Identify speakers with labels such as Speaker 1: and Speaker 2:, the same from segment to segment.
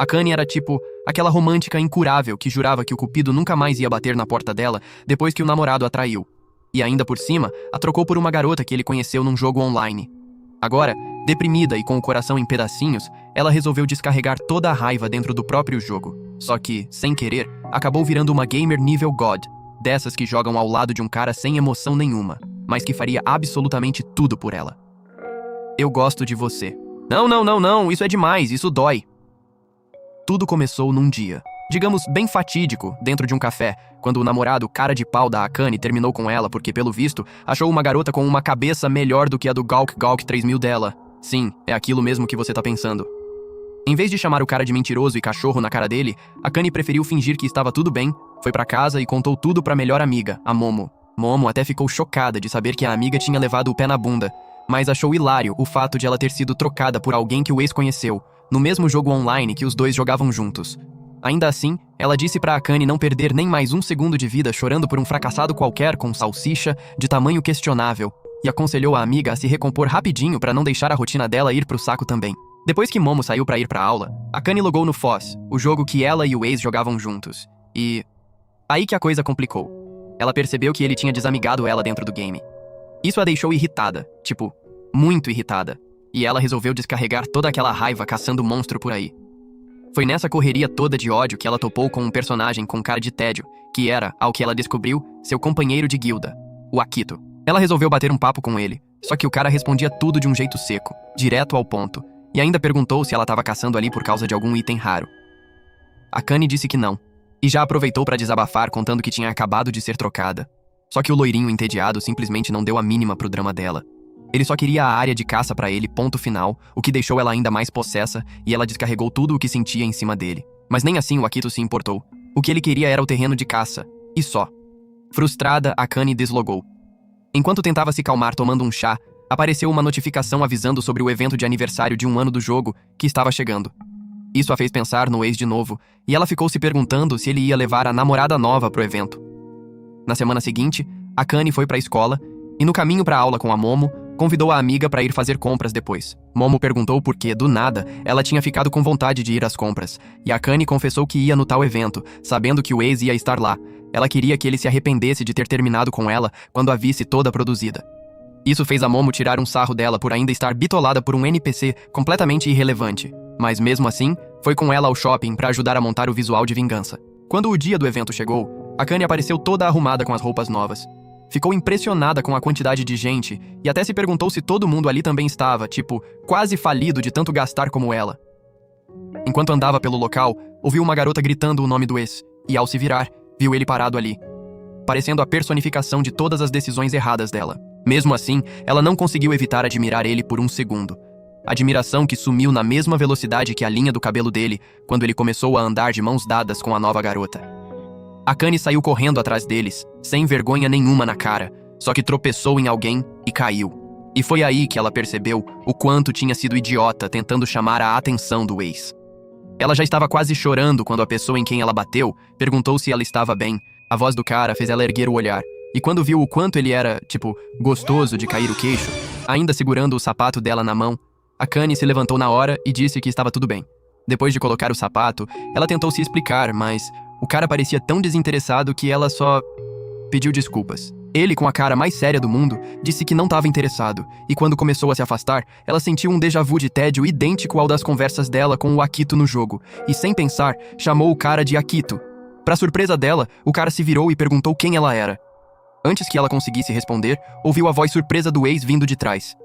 Speaker 1: Akane era tipo aquela romântica incurável que jurava que o cupido nunca mais ia bater na porta dela depois que o namorado a traiu. E ainda por cima, a trocou por uma garota que ele conheceu num jogo online. Agora, deprimida e com o coração em pedacinhos, ela resolveu descarregar toda a raiva dentro do próprio jogo. Só que, sem querer, acabou virando uma gamer nível God, dessas que jogam ao lado de um cara sem emoção nenhuma, mas que faria absolutamente tudo por ela. Eu gosto de você. Não, isso é demais, isso dói. Tudo começou num dia, digamos bem fatídico, dentro de um café, quando o namorado cara de pau da Akane terminou com ela porque, pelo visto, achou uma garota com uma cabeça melhor do que a do Gawk 3000 dela. Sim, é aquilo mesmo que você tá pensando. Em vez de chamar o cara de mentiroso e cachorro na cara dele, Akane preferiu fingir que estava tudo bem, foi pra casa e contou tudo pra melhor amiga, a Momo. Momo até ficou chocada de saber que a amiga tinha levado o pé na bunda, mas achou hilário o fato de ela ter sido trocada por alguém que o ex conheceu, no mesmo jogo online que os dois jogavam juntos. Ainda assim, ela disse pra Akane não perder nem mais um segundo de vida chorando por um fracassado qualquer com salsicha de tamanho questionável, e aconselhou a amiga a se recompor rapidinho pra não deixar a rotina dela ir pro saco também. Depois que Momo saiu pra ir pra aula, Akane logou no Foz, o jogo que ela e o ex jogavam juntos. E... aí que a coisa complicou. Ela percebeu que ele tinha desamigado ela dentro do game. Isso a deixou irritada, tipo, muito irritada. E ela resolveu descarregar toda aquela raiva caçando monstro por aí. Foi nessa correria toda de ódio que ela topou com um personagem com cara de tédio, que era, ao que ela descobriu, seu companheiro de guilda, o Akito. Ela resolveu bater um papo com ele, só que o cara respondia tudo de um jeito seco, direto ao ponto, e ainda perguntou se ela estava caçando ali por causa de algum item raro. Akane disse que não, e já aproveitou para desabafar contando que tinha acabado de ser trocada. Só que o loirinho entediado simplesmente não deu a mínima pro drama dela. Ele só queria a área de caça pra ele, ponto final, o que deixou ela ainda mais possessa e ela descarregou tudo o que sentia em cima dele. Mas nem assim o Akito se importou. O que ele queria era o terreno de caça, e só. Frustrada, Akane deslogou. Enquanto tentava se calmar tomando um chá, apareceu uma notificação avisando sobre o evento de aniversário de 1 ano do jogo que estava chegando. Isso a fez pensar no ex de novo, e ela ficou se perguntando se ele ia levar a namorada nova pro evento. Na semana seguinte, Akane foi pra escola, e no caminho pra aula com a Momo, convidou a amiga pra ir fazer compras depois. Momo perguntou por que, do nada, ela tinha ficado com vontade de ir às compras, e Akane confessou que ia no tal evento, sabendo que o ex ia estar lá. Ela queria que ele se arrependesse de ter terminado com ela quando a visse toda produzida. Isso fez a Momo tirar um sarro dela por ainda estar bitolada por um NPC completamente irrelevante. Mas mesmo assim, foi com ela ao shopping pra ajudar a montar o visual de vingança. Quando o dia do evento chegou, Akane apareceu toda arrumada com as roupas novas. Ficou impressionada com a quantidade de gente e até se perguntou se todo mundo ali também estava, tipo, quase falido de tanto gastar como ela. Enquanto andava pelo local, ouviu uma garota gritando o nome do ex, e ao se virar, viu ele parado ali, parecendo a personificação de todas as decisões erradas dela. Mesmo assim, ela não conseguiu evitar admirar ele por um segundo. Admiração que sumiu na mesma velocidade que a linha do cabelo dele, quando ele começou a andar de mãos dadas com a nova garota. Akane saiu correndo atrás deles, sem vergonha nenhuma na cara, só que tropeçou em alguém e caiu. E foi aí que ela percebeu o quanto tinha sido idiota tentando chamar a atenção do ex. Ela já estava quase chorando quando a pessoa em quem ela bateu perguntou se ela estava bem. A voz do cara fez ela erguer o olhar, e quando viu o quanto ele era, tipo, gostoso de cair o queixo, ainda segurando o sapato dela na mão, Akane se levantou na hora e disse que estava tudo bem. Depois de colocar o sapato, ela tentou se explicar, mas o cara parecia tão desinteressado que ela só pediu desculpas. Ele, com a cara mais séria do mundo, disse que não estava interessado, e quando começou a se afastar, ela sentiu um déjà vu de tédio idêntico ao das conversas dela com o Akito no jogo, e sem pensar, chamou o cara de Akito. Pra surpresa dela, o cara se virou e perguntou quem ela era. Antes que ela conseguisse responder, ouviu a voz surpresa do ex vindo de trás.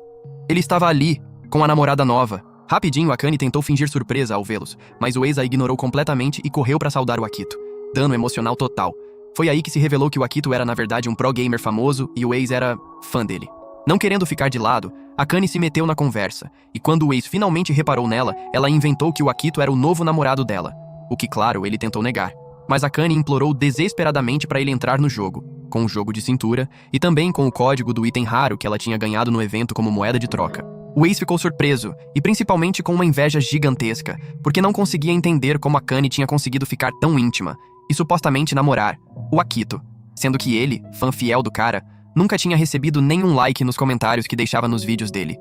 Speaker 1: Ele estava ali, com a namorada nova. Rapidinho, Akane tentou fingir surpresa ao vê-los, mas o ex a ignorou completamente e correu pra saudar o Akito. Dano emocional total. Foi aí que se revelou que o Akito era na verdade um pro-gamer famoso e o ex era fã dele. Não querendo ficar de lado, Akane se meteu na conversa, e quando o ex finalmente reparou nela, ela inventou que o Akito era o novo namorado dela. O que, claro, ele tentou negar. Mas Akane implorou desesperadamente para ele entrar no jogo, com o jogo de cintura e também com o código do item raro que ela tinha ganhado no evento como moeda de troca. O ex ficou surpreso, e principalmente com uma inveja gigantesca, porque não conseguia entender como Akane tinha conseguido ficar tão íntima e supostamente namorar o Akito, sendo que ele, fã fiel do cara, nunca tinha recebido nenhum like nos comentários que deixava nos vídeos dele.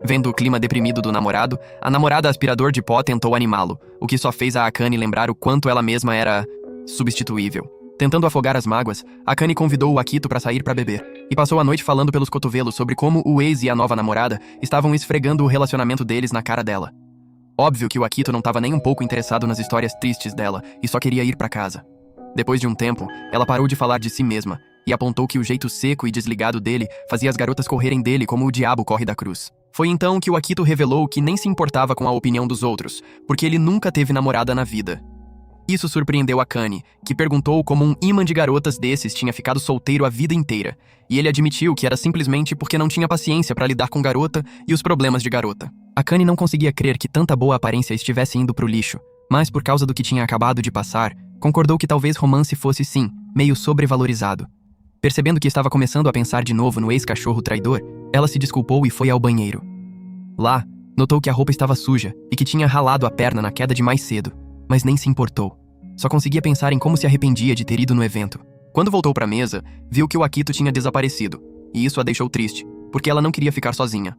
Speaker 1: Vendo o clima deprimido do namorado, a namorada aspirador de pó tentou animá-lo, o que só fez a Akane lembrar o quanto ela mesma era substituível. Tentando afogar as mágoas, Akane convidou o Akito para sair para beber, e passou a noite falando pelos cotovelos sobre como o ex e a nova namorada estavam esfregando o relacionamento deles na cara dela. Óbvio que o Akito não estava nem um pouco interessado nas histórias tristes dela e só queria ir para casa. Depois de um tempo, ela parou de falar de si mesma e apontou que o jeito seco e desligado dele fazia as garotas correrem dele como o diabo corre da cruz. Foi então que o Akito revelou que nem se importava com a opinião dos outros, porque ele nunca teve namorada na vida. Isso surpreendeu Akane, que perguntou como um imã de garotas desses tinha ficado solteiro a vida inteira, e ele admitiu que era simplesmente porque não tinha paciência para lidar com garota e os problemas de garota. Akane não conseguia crer que tanta boa aparência estivesse indo pro lixo, mas por causa do que tinha acabado de passar, concordou que talvez romance fosse sim, meio sobrevalorizado. Percebendo que estava começando a pensar de novo no ex-cachorro traidor, ela se desculpou e foi ao banheiro. Lá, notou que a roupa estava suja e que tinha ralado a perna na queda de mais cedo, mas nem se importou. Só conseguia pensar em como se arrependia de ter ido no evento. Quando voltou para a mesa, viu que o Akito tinha desaparecido, e isso a deixou triste, porque ela não queria ficar sozinha.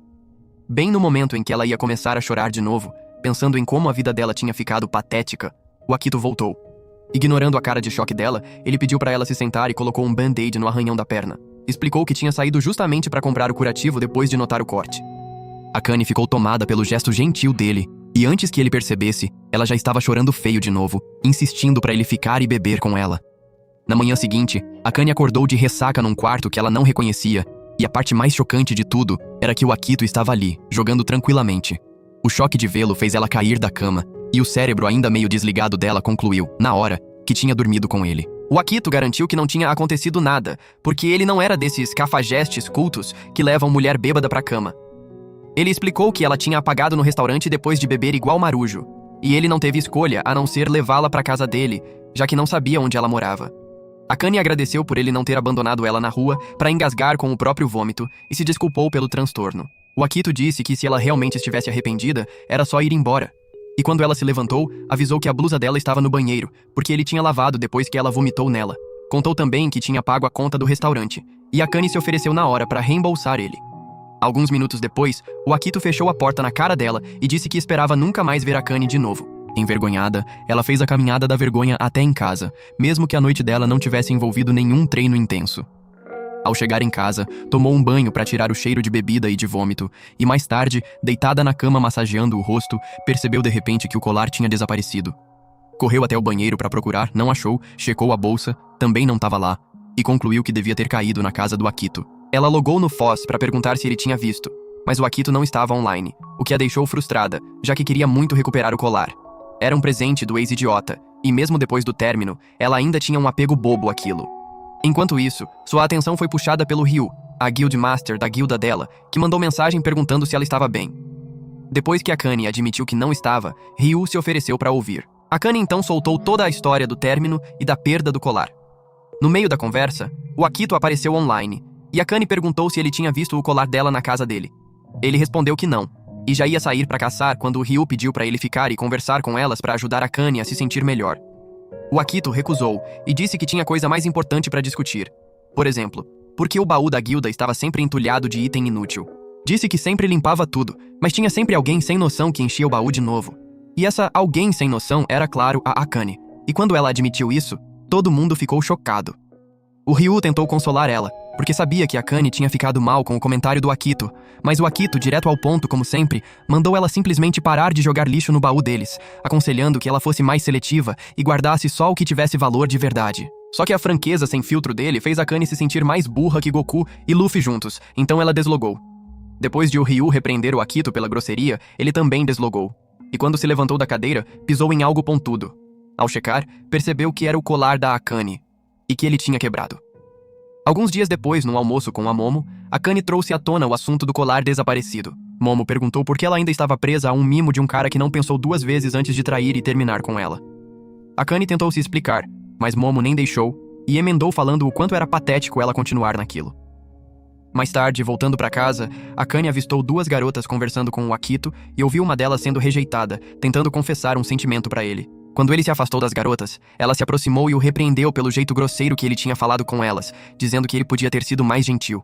Speaker 1: Bem no momento em que ela ia começar a chorar de novo, pensando em como a vida dela tinha ficado patética, o Akito voltou. Ignorando a cara de choque dela, ele pediu para ela se sentar e colocou um band-aid no arranhão da perna. Explicou que tinha saído justamente para comprar o curativo depois de notar o corte. Akane ficou tomada pelo gesto gentil dele, e antes que ele percebesse, ela já estava chorando feio de novo, insistindo para ele ficar e beber com ela. Na manhã seguinte, Akane acordou de ressaca num quarto que ela não reconhecia, e a parte mais chocante de tudo era que o Akito estava ali, jogando tranquilamente. O choque de vê-lo fez ela cair da cama, e o cérebro ainda meio desligado dela concluiu, na hora, que tinha dormido com ele. O Akito garantiu que não tinha acontecido nada, porque ele não era desses cafajestes cultos que levam mulher bêbada pra cama. Ele explicou que ela tinha apagado no restaurante depois de beber igual marujo, e ele não teve escolha a não ser levá-la pra casa dele, já que não sabia onde ela morava. Akane agradeceu por ele não ter abandonado ela na rua para engasgar com o próprio vômito e se desculpou pelo transtorno. O Akito disse que se ela realmente estivesse arrependida, era só ir embora. E quando ela se levantou, avisou que a blusa dela estava no banheiro, porque ele tinha lavado depois que ela vomitou nela. Contou também que tinha pago a conta do restaurante, e Akane se ofereceu na hora para reembolsar ele. Alguns minutos depois, o Akito fechou a porta na cara dela e disse que esperava nunca mais ver Akane de novo. Envergonhada, ela fez a caminhada da vergonha até em casa, mesmo que a noite dela não tivesse envolvido nenhum treino intenso. Ao chegar em casa, tomou um banho para tirar o cheiro de bebida e de vômito, e mais tarde, deitada na cama massageando o rosto, percebeu de repente que o colar tinha desaparecido. Correu até o banheiro para procurar, não achou, checou a bolsa, também não estava lá, e concluiu que devia ter caído na casa do Akito. Ela logou no Foz para perguntar se ele tinha visto, mas o Akito não estava online, o que a deixou frustrada, já que queria muito recuperar o colar. Era um presente do ex-idiota, e mesmo depois do término, ela ainda tinha um apego bobo àquilo. Enquanto isso, sua atenção foi puxada pelo Ryu, a Guildmaster da guilda dela, que mandou mensagem perguntando se ela estava bem. Depois que Akane admitiu que não estava, Ryu se ofereceu para ouvir. Akane então soltou toda a história do término e da perda do colar. No meio da conversa, o Akito apareceu online, e Akane perguntou se ele tinha visto o colar dela na casa dele. Ele respondeu que não, e já ia sair para caçar quando o Ryu pediu para ele ficar e conversar com elas para ajudar Akane a se sentir melhor. O Akito recusou e disse que tinha coisa mais importante para discutir. Por exemplo, por que o baú da guilda estava sempre entulhado de item inútil. Disse que sempre limpava tudo, mas tinha sempre alguém sem noção que enchia o baú de novo. E essa alguém sem noção era, claro, a Akane. E quando ela admitiu isso, todo mundo ficou chocado. O Ryu tentou consolar ela, porque sabia que Akane tinha ficado mal com o comentário do Akito, mas o Akito, direto ao ponto como sempre, mandou ela simplesmente parar de jogar lixo no baú deles, aconselhando que ela fosse mais seletiva e guardasse só o que tivesse valor de verdade. Só que a franqueza sem filtro dele fez Akane se sentir mais burra que Goku e Luffy juntos, então ela deslogou. Depois de o Ryu repreender o Akito pela grosseria, ele também deslogou. E quando se levantou da cadeira, pisou em algo pontudo. Ao checar, percebeu que era o colar da Akane, e que ele tinha quebrado. Alguns dias depois, no almoço com a Momo, Akane trouxe à tona o assunto do colar desaparecido. Momo perguntou por que ela ainda estava presa a um mimo de um cara que não pensou duas vezes antes de trair e terminar com ela. Akane tentou se explicar, mas Momo nem deixou, e emendou falando o quanto era patético ela continuar naquilo. Mais tarde, voltando para casa, Akane avistou duas garotas conversando com o Akito e ouviu uma delas sendo rejeitada, tentando confessar um sentimento para ele. Quando ele se afastou das garotas, ela se aproximou e o repreendeu pelo jeito grosseiro que ele tinha falado com elas, dizendo que ele podia ter sido mais gentil.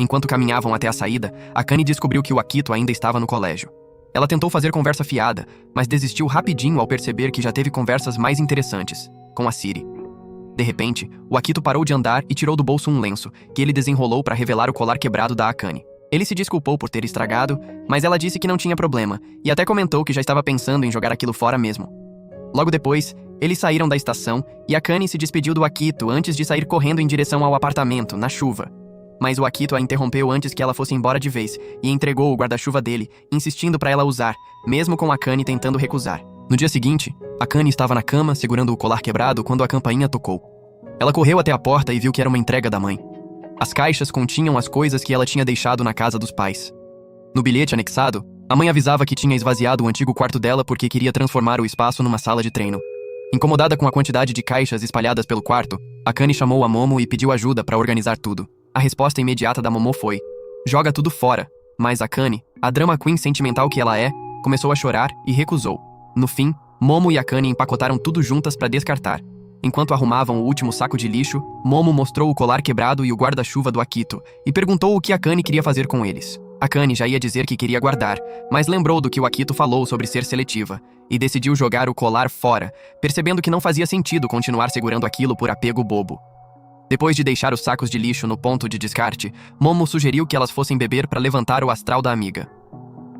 Speaker 1: Enquanto caminhavam até a saída, Akane descobriu que o Akito ainda estava no colégio. Ela tentou fazer conversa fiada, mas desistiu rapidinho ao perceber que já teve conversas mais interessantes, com a Siri. De repente, o Akito parou de andar e tirou do bolso um lenço, que ele desenrolou para revelar o colar quebrado da Akane. Ele se desculpou por ter estragado, mas ela disse que não tinha problema, e até comentou que já estava pensando em jogar aquilo fora mesmo. Logo depois, eles saíram da estação e Akane se despediu do Akito antes de sair correndo em direção ao apartamento, na chuva. Mas o Akito a interrompeu antes que ela fosse embora de vez e entregou o guarda-chuva dele, insistindo para ela usar, mesmo com Akane tentando recusar. No dia seguinte, Akane estava na cama, segurando o colar quebrado quando a campainha tocou. Ela correu até a porta e viu que era uma entrega da mãe. As caixas continham as coisas que ela tinha deixado na casa dos pais. No bilhete anexado, a mãe avisava que tinha esvaziado o antigo quarto dela porque queria transformar o espaço numa sala de treino. Incomodada com a quantidade de caixas espalhadas pelo quarto, Akane chamou a Momo e pediu ajuda para organizar tudo. A resposta imediata da Momo foi: joga tudo fora. Mas Akane, a drama queen sentimental que ela é, começou a chorar e recusou. No fim, Momo e Akane empacotaram tudo juntas para descartar. Enquanto arrumavam o último saco de lixo, Momo mostrou o colar quebrado e o guarda-chuva do Akito e perguntou o que Akane queria fazer com eles. Akane já ia dizer que queria guardar, mas lembrou do que o Akito falou sobre ser seletiva e decidiu jogar o colar fora, percebendo que não fazia sentido continuar segurando aquilo por apego bobo. Depois de deixar os sacos de lixo no ponto de descarte, Momo sugeriu que elas fossem beber para levantar o astral da amiga.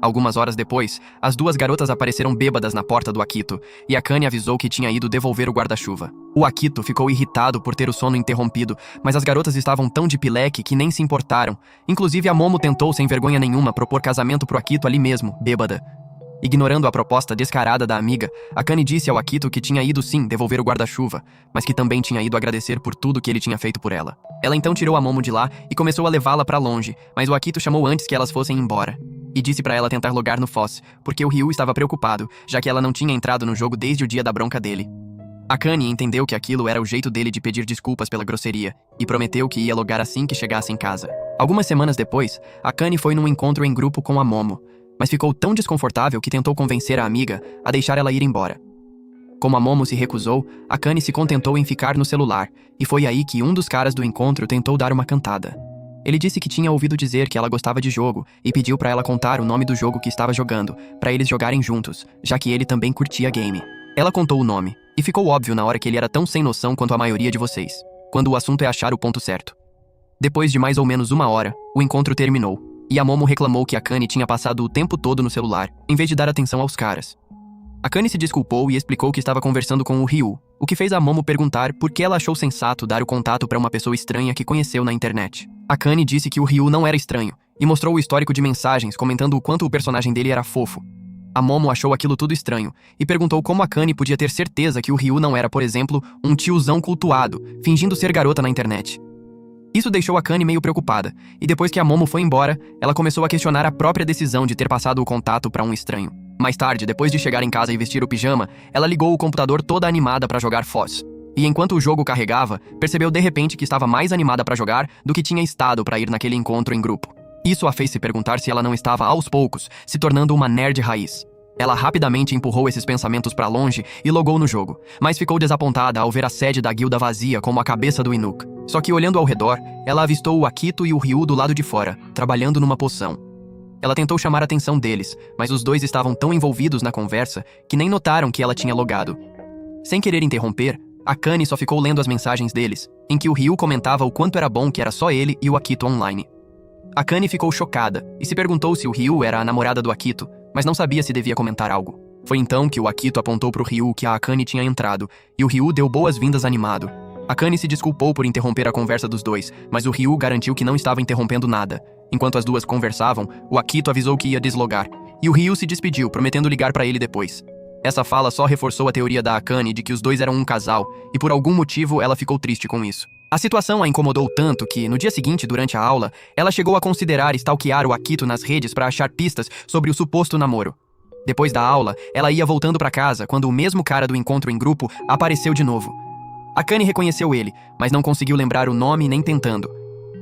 Speaker 1: Algumas horas depois, as duas garotas apareceram bêbadas na porta do Akito, e Akane avisou que tinha ido devolver o guarda-chuva. O Akito ficou irritado por ter o sono interrompido, mas as garotas estavam tão de pileque que nem se importaram. Inclusive a Momo tentou sem vergonha nenhuma propor casamento pro Akito ali mesmo, bêbada. Ignorando a proposta descarada da amiga, Akane disse ao Akito que tinha ido sim devolver o guarda-chuva, mas que também tinha ido agradecer por tudo que ele tinha feito por ela. Ela então tirou a Momo de lá e começou a levá-la pra longe, mas o Akito chamou antes que elas fossem embora. E disse pra ela tentar logar no Foss, porque o Ryu estava preocupado, já que ela não tinha entrado no jogo desde o dia da bronca dele. Akane entendeu que aquilo era o jeito dele de pedir desculpas pela grosseria, e prometeu que ia logar assim que chegasse em casa. Algumas semanas depois, Akane foi num encontro em grupo com a Momo, mas ficou tão desconfortável que tentou convencer a amiga a deixar ela ir embora. Como a Momo se recusou, Akane se contentou em ficar no celular, e foi aí que um dos caras do encontro tentou dar uma cantada. Ele disse que tinha ouvido dizer que ela gostava de jogo e pediu pra ela contar o nome do jogo que estava jogando, pra eles jogarem juntos, já que ele também curtia game. Ela contou o nome, e ficou óbvio na hora que ele era tão sem noção quanto a maioria de vocês, quando o assunto é achar o ponto certo. Depois de mais ou menos uma hora, o encontro terminou, e a Momo reclamou que Akane tinha passado o tempo todo no celular, em vez de dar atenção aos caras. Akane se desculpou e explicou que estava conversando com o Ryu, o que fez a Momo perguntar por que ela achou sensato dar o contato para uma pessoa estranha que conheceu na internet. Akane disse que o Ryu não era estranho, e mostrou o histórico de mensagens comentando o quanto o personagem dele era fofo. A Momo achou aquilo tudo estranho, e perguntou como Akane podia ter certeza que o Ryu não era, por exemplo, um tiozão cultuado, fingindo ser garota na internet. Isso deixou Akane meio preocupada, e depois que a Momo foi embora, ela começou a questionar a própria decisão de ter passado o contato para um estranho. Mais tarde, depois de chegar em casa e vestir o pijama, ela ligou o computador toda animada para jogar Foss. E enquanto o jogo carregava, percebeu de repente que estava mais animada para jogar do que tinha estado para ir naquele encontro em grupo. Isso a fez se perguntar se ela não estava, aos poucos, se tornando uma nerd raiz. Ela rapidamente empurrou esses pensamentos para longe e logou no jogo, mas ficou desapontada ao ver a sede da guilda vazia como a cabeça do Inuk. Só que olhando ao redor, ela avistou o Akito e o Ryu do lado de fora, trabalhando numa poção. Ela tentou chamar a atenção deles, mas os dois estavam tão envolvidos na conversa que nem notaram que ela tinha logado. Sem querer interromper, Akane só ficou lendo as mensagens deles, em que o Ryu comentava o quanto era bom que era só ele e o Akito online. Akane ficou chocada e se perguntou se o Ryu era a namorada do Akito, mas não sabia se devia comentar algo. Foi então que o Akito apontou pro Ryu que a Akane tinha entrado, e o Ryu deu boas-vindas animado. Akane se desculpou por interromper a conversa dos dois, mas o Ryu garantiu que não estava interrompendo nada. Enquanto as duas conversavam, o Akito avisou que ia deslogar, e o Ryu se despediu, prometendo ligar pra ele depois. Essa fala só reforçou a teoria da Akane de que os dois eram um casal, e por algum motivo ela ficou triste com isso. A situação a incomodou tanto que, no dia seguinte, durante a aula, ela chegou a considerar stalkear o Akito nas redes para achar pistas sobre o suposto namoro. Depois da aula, ela ia voltando pra casa quando o mesmo cara do encontro em grupo apareceu de novo. Akane reconheceu ele, mas não conseguiu lembrar o nome nem tentando.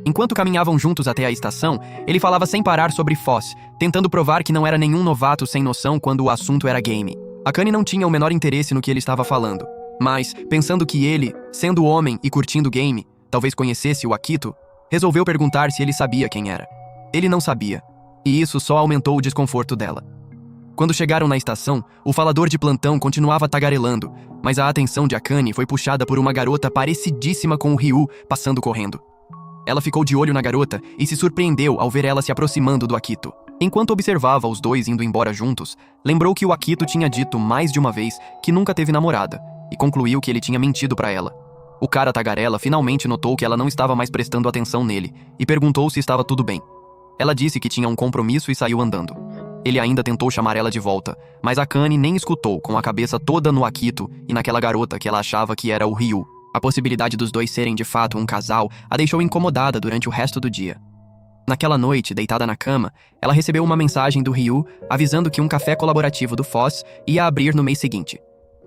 Speaker 1: Enquanto caminhavam juntos até a estação, ele falava sem parar sobre Foss, tentando provar que não era nenhum novato sem noção quando o assunto era game. Akane não tinha o menor interesse no que ele estava falando, mas, pensando que ele, sendo homem e curtindo game, talvez conhecesse o Akito, resolveu perguntar se ele sabia quem era. Ele não sabia, e isso só aumentou o desconforto dela. Quando chegaram na estação, o falador de plantão continuava tagarelando, mas a atenção de Akane foi puxada por uma garota parecidíssima com o Ryu passando correndo. Ela ficou de olho na garota e se surpreendeu ao ver ela se aproximando do Akito. Enquanto observava os dois indo embora juntos, lembrou que o Akito tinha dito mais de uma vez que nunca teve namorada, e concluiu que ele tinha mentido pra ela. O cara tagarela finalmente notou que ela não estava mais prestando atenção nele, e perguntou se estava tudo bem. Ela disse que tinha um compromisso e saiu andando. Ele ainda tentou chamar ela de volta, mas Akane nem escutou, com a cabeça toda no Akito e naquela garota que ela achava que era o Ryu. A possibilidade dos dois serem de fato um casal a deixou incomodada durante o resto do dia. Naquela noite, deitada na cama, ela recebeu uma mensagem do Ryu avisando que um café colaborativo do Foz ia abrir no mês seguinte.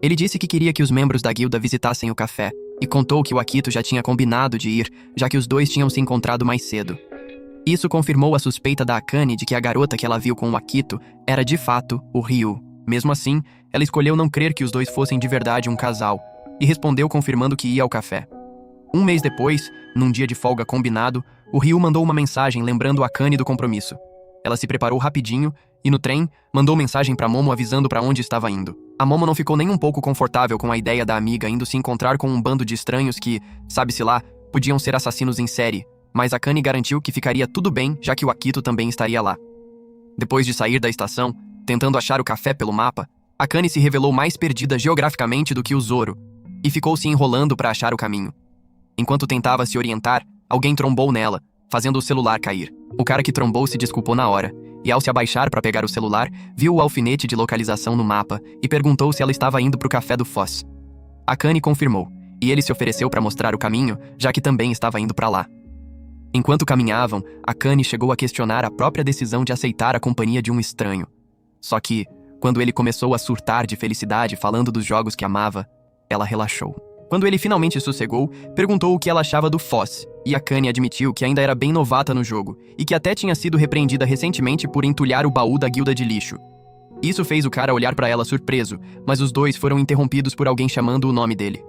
Speaker 1: Ele disse que queria que os membros da guilda visitassem o café e contou que o Akito já tinha combinado de ir, já que os dois tinham se encontrado mais cedo. Isso confirmou a suspeita da Akane de que a garota que ela viu com o Akito era de fato o Ryu. Mesmo assim, ela escolheu não crer que os dois fossem de verdade um casal, e respondeu confirmando que ia ao café. Um mês depois, num dia de folga combinado, o Ryu mandou uma mensagem lembrando a Akane do compromisso. Ela se preparou rapidinho e, no trem, mandou mensagem pra Momo avisando pra onde estava indo. A Momo não ficou nem um pouco confortável com a ideia da amiga indo se encontrar com um bando de estranhos que, sabe-se lá, podiam ser assassinos em série, mas Akane garantiu que ficaria tudo bem, já que o Akito também estaria lá. Depois de sair da estação, tentando achar o café pelo mapa, Akane se revelou mais perdida geograficamente do que o Zoro, e ficou se enrolando para achar o caminho. Enquanto tentava se orientar, alguém trombou nela, fazendo o celular cair. O cara que trombou se desculpou na hora, e ao se abaixar para pegar o celular, viu o alfinete de localização no mapa e perguntou se ela estava indo para o café do Foz. Akane confirmou, e ele se ofereceu para mostrar o caminho, já que também estava indo para lá. Enquanto caminhavam, Akane chegou a questionar a própria decisão de aceitar a companhia de um estranho. Só que, quando ele começou a surtar de felicidade falando dos jogos que amava, ela relaxou. Quando ele finalmente sossegou, perguntou o que ela achava do Foz, e Akane admitiu que ainda era bem novata no jogo, e que até tinha sido repreendida recentemente por entulhar o baú da guilda de lixo. Isso fez o cara olhar pra ela surpreso, mas os dois foram interrompidos por alguém chamando o nome dele.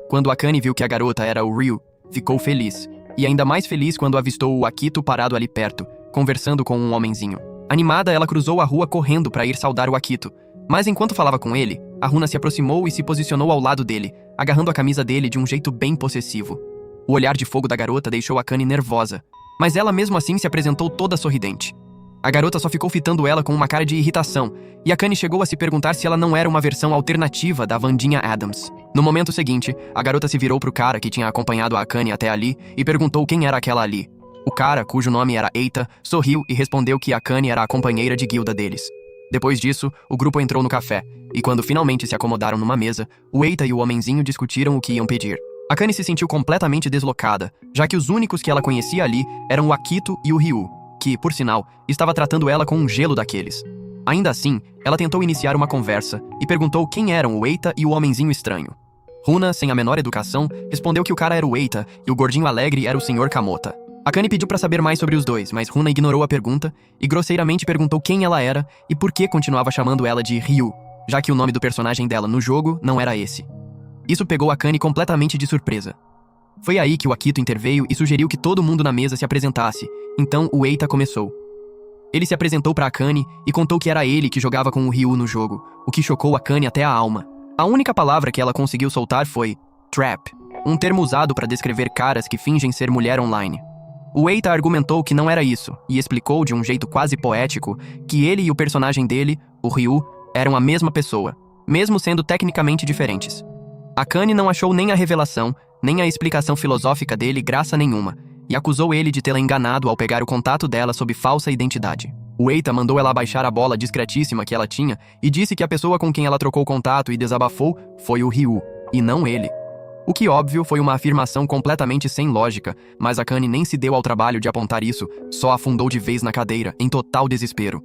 Speaker 1: Quando Akane viu que a garota era o Ryu, ficou feliz, e ainda mais feliz quando avistou o Akito parado ali perto, conversando com um homenzinho. Animada, ela cruzou a rua correndo para ir saudar o Akito, mas enquanto falava com ele, a Runa se aproximou e se posicionou ao lado dele, agarrando a camisa dele de um jeito bem possessivo. O olhar de fogo da garota deixou Akane nervosa, mas ela mesmo assim se apresentou toda sorridente. A garota só ficou fitando ela com uma cara de irritação, e Akane chegou a se perguntar se ela não era uma versão alternativa da Vandinha Adams. No momento seguinte, a garota se virou pro cara que tinha acompanhado a Akane até ali e perguntou quem era aquela ali. O cara, cujo nome era Eita, sorriu e respondeu que Akane era a companheira de guilda deles. Depois disso, o grupo entrou no café, e quando finalmente se acomodaram numa mesa, o Eita e o homenzinho discutiram o que iam pedir. Akane se sentiu completamente deslocada, já que os únicos que ela conhecia ali eram o Akito e o Ryu, que, por sinal, estava tratando ela com um gelo daqueles. Ainda assim, ela tentou iniciar uma conversa e perguntou quem eram o Eita e o homenzinho estranho. Runa, sem a menor educação, respondeu que o cara era o Eita e o gordinho alegre era o Sr. Kamota. Akane pediu para saber mais sobre os dois, mas Runa ignorou a pergunta e grosseiramente perguntou quem ela era e por que continuava chamando ela de Ryu, já que o nome do personagem dela no jogo não era esse. Isso pegou Akane completamente de surpresa. Foi aí que o Akito interveio e sugeriu que todo mundo na mesa se apresentasse, então o Eita começou. Ele se apresentou para Akane e contou que era ele que jogava com o Ryu no jogo, o que chocou Akane até a alma. A única palavra que ela conseguiu soltar foi trap, um termo usado para descrever caras que fingem ser mulher online. O Eita argumentou que não era isso, e explicou de um jeito quase poético que ele e o personagem dele, o Ryu, eram a mesma pessoa, mesmo sendo tecnicamente diferentes. Akane não achou nem a revelação, nem a explicação filosófica dele graça nenhuma, e acusou ele de tê-la enganado ao pegar o contato dela sob falsa identidade. O Eita mandou ela abaixar a bola discretíssima que ela tinha e disse que a pessoa com quem ela trocou contato e desabafou foi o Ryu, e não ele. O que, óbvio, foi uma afirmação completamente sem lógica, mas Akane nem se deu ao trabalho de apontar isso, só afundou de vez na cadeira, em total desespero.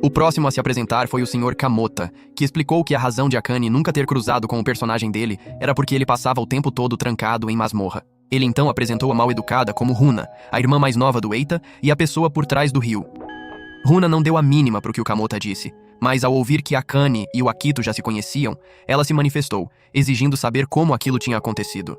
Speaker 1: O próximo a se apresentar foi o Sr. Kamota, que explicou que a razão de Akane nunca ter cruzado com o personagem dele era porque ele passava o tempo todo trancado em masmorra. Ele então apresentou a mal-educada como Runa, a irmã mais nova do Eita e a pessoa por trás do Ryu. Runa não deu a mínima para o que o Kamota disse, mas ao ouvir que Akane e o Akito já se conheciam, ela se manifestou, exigindo saber como aquilo tinha acontecido.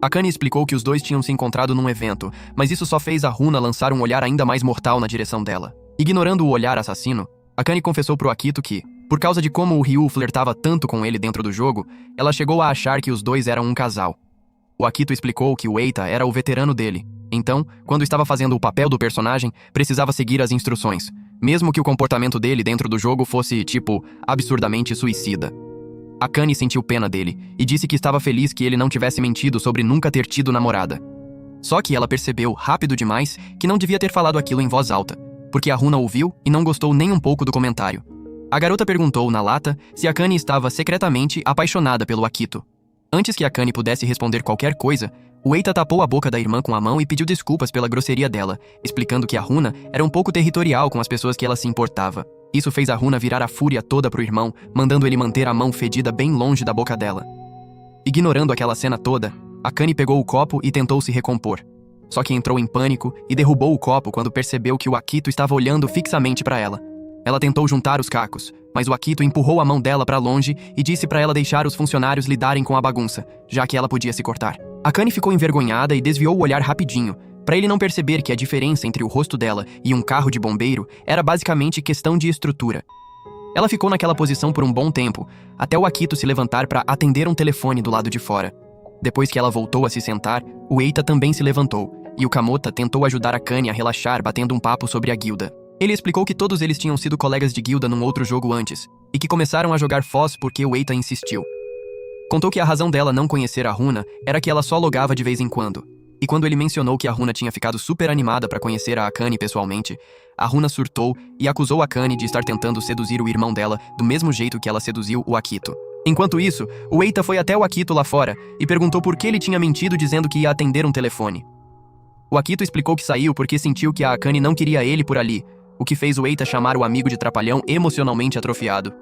Speaker 1: Akane explicou que os dois tinham se encontrado num evento, mas isso só fez a Runa lançar um olhar ainda mais mortal na direção dela. Ignorando o olhar assassino, Akane confessou pro Akito que, por causa de como o Ryu flertava tanto com ele dentro do jogo, ela chegou a achar que os dois eram um casal. O Akito explicou que o Eita era o veterano dele, então, quando estava fazendo o papel do personagem, precisava seguir as instruções, mesmo que o comportamento dele dentro do jogo fosse, absurdamente suicida. Akane sentiu pena dele e disse que estava feliz que ele não tivesse mentido sobre nunca ter tido namorada. Só que ela percebeu, rápido demais, que não devia ter falado aquilo em voz alta, porque a Runa ouviu e não gostou nem um pouco do comentário. A garota perguntou, na lata, se Akane estava secretamente apaixonada pelo Akito. Antes que Akane pudesse responder qualquer coisa, o Eita tapou a boca da irmã com a mão e pediu desculpas pela grosseria dela, explicando que a Runa era um pouco territorial com as pessoas que ela se importava. Isso fez a Runa virar a fúria toda pro irmão, mandando ele manter a mão fedida bem longe da boca dela. Ignorando aquela cena toda, Akane pegou o copo e tentou se recompor. Só que entrou em pânico e derrubou o copo quando percebeu que o Akito estava olhando fixamente para ela. Ela tentou juntar os cacos, mas o Akito empurrou a mão dela para longe e disse para ela deixar os funcionários lidarem com a bagunça, já que ela podia se cortar. Akane ficou envergonhada e desviou o olhar rapidinho, para ele não perceber que a diferença entre o rosto dela e um carro de bombeiro era basicamente questão de estrutura. Ela ficou naquela posição por um bom tempo, até o Akito se levantar para atender um telefone do lado de fora. Depois que ela voltou a se sentar, o Eita também se levantou, e o Kamota tentou ajudar Akane a relaxar batendo um papo sobre a guilda. Ele explicou que todos eles tinham sido colegas de guilda num outro jogo antes, e que começaram a jogar Foz porque o Eita insistiu. Contou que a razão dela não conhecer a Runa era que ela só logava de vez em quando. E quando ele mencionou que a Runa tinha ficado super animada para conhecer a Akane pessoalmente, a Runa surtou e acusou a Akane de estar tentando seduzir o irmão dela do mesmo jeito que ela seduziu o Akito. Enquanto isso, o Eita foi até o Akito lá fora e perguntou por que ele tinha mentido dizendo que ia atender um telefone. O Akito explicou que saiu porque sentiu que a Akane não queria ele por ali, o que fez o Eita chamar o amigo de trapalhão emocionalmente atrofiado.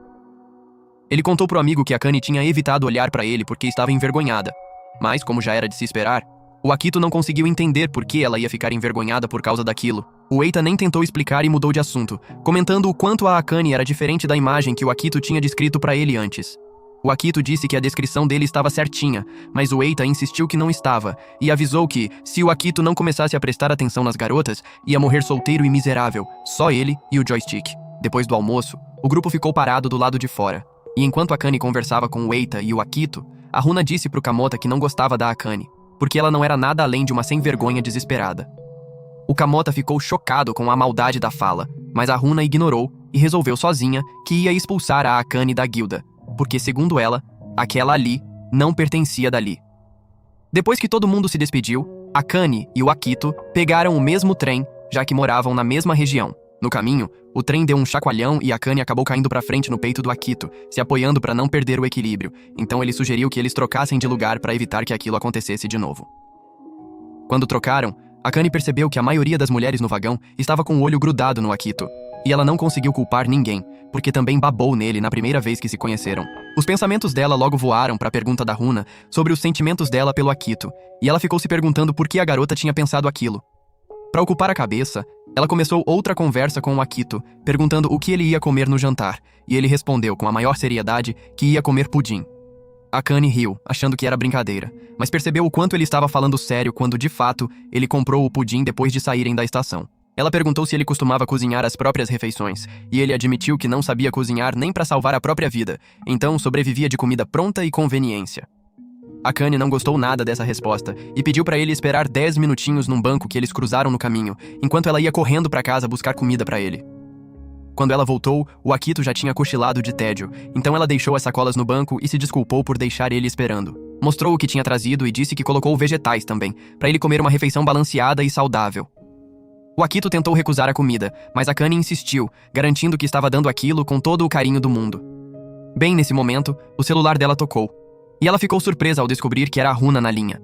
Speaker 1: Ele contou pro amigo que a Akane tinha evitado olhar pra ele porque estava envergonhada, mas, como já era de se esperar, o Akito não conseguiu entender por que ela ia ficar envergonhada por causa daquilo. O Eita nem tentou explicar e mudou de assunto, comentando o quanto a Akane era diferente da imagem que o Akito tinha descrito pra ele antes. O Akito disse que a descrição dele estava certinha, mas o Eita insistiu que não estava, e avisou que, se o Akito não começasse a prestar atenção nas garotas, ia morrer solteiro e miserável, só ele e o joystick. Depois do almoço, o grupo ficou parado do lado de fora, e enquanto a Akane conversava com o Eita e o Akito, a Runa disse pro Kamota que não gostava da Akane, porque ela não era nada além de uma sem-vergonha desesperada. O Kamota ficou chocado com a maldade da fala, mas a Runa ignorou e resolveu sozinha que ia expulsar a Akane da guilda, porque, segundo ela, aquela ali não pertencia dali. Depois que todo mundo se despediu, Akane e o Akito pegaram o mesmo trem, já que moravam na mesma região. No caminho, o trem deu um chacoalhão e Akane acabou caindo pra frente no peito do Akito, se apoiando para não perder o equilíbrio, então ele sugeriu que eles trocassem de lugar para evitar que aquilo acontecesse de novo. Quando trocaram, Akane percebeu que a maioria das mulheres no vagão estava com o olho grudado no Akito, e ela não conseguiu culpar ninguém, porque também babou nele na primeira vez que se conheceram. Os pensamentos dela logo voaram para a pergunta da Runa sobre os sentimentos dela pelo Akito, e ela ficou se perguntando por que a garota tinha pensado aquilo. Para ocupar a cabeça, ela começou outra conversa com o Akito, perguntando o que ele ia comer no jantar, e ele respondeu com a maior seriedade que ia comer pudim. Akane riu, achando que era brincadeira, mas percebeu o quanto ele estava falando sério quando, de fato, ele comprou o pudim depois de saírem da estação. Ela perguntou se ele costumava cozinhar as próprias refeições, e ele admitiu que não sabia cozinhar nem para salvar a própria vida, então sobrevivia de comida pronta e conveniência. Akane não gostou nada dessa resposta e pediu para ele esperar 10 minutinhos num banco que eles cruzaram no caminho, enquanto ela ia correndo para casa buscar comida para ele. Quando ela voltou, o Akito já tinha cochilado de tédio, então ela deixou as sacolas no banco e se desculpou por deixar ele esperando. Mostrou o que tinha trazido e disse que colocou vegetais também, para ele comer uma refeição balanceada e saudável. O Akito tentou recusar a comida, mas Akane insistiu, garantindo que estava dando aquilo com todo o carinho do mundo. Bem nesse momento, o celular dela tocou, e ela ficou surpresa ao descobrir que era a Runa na linha.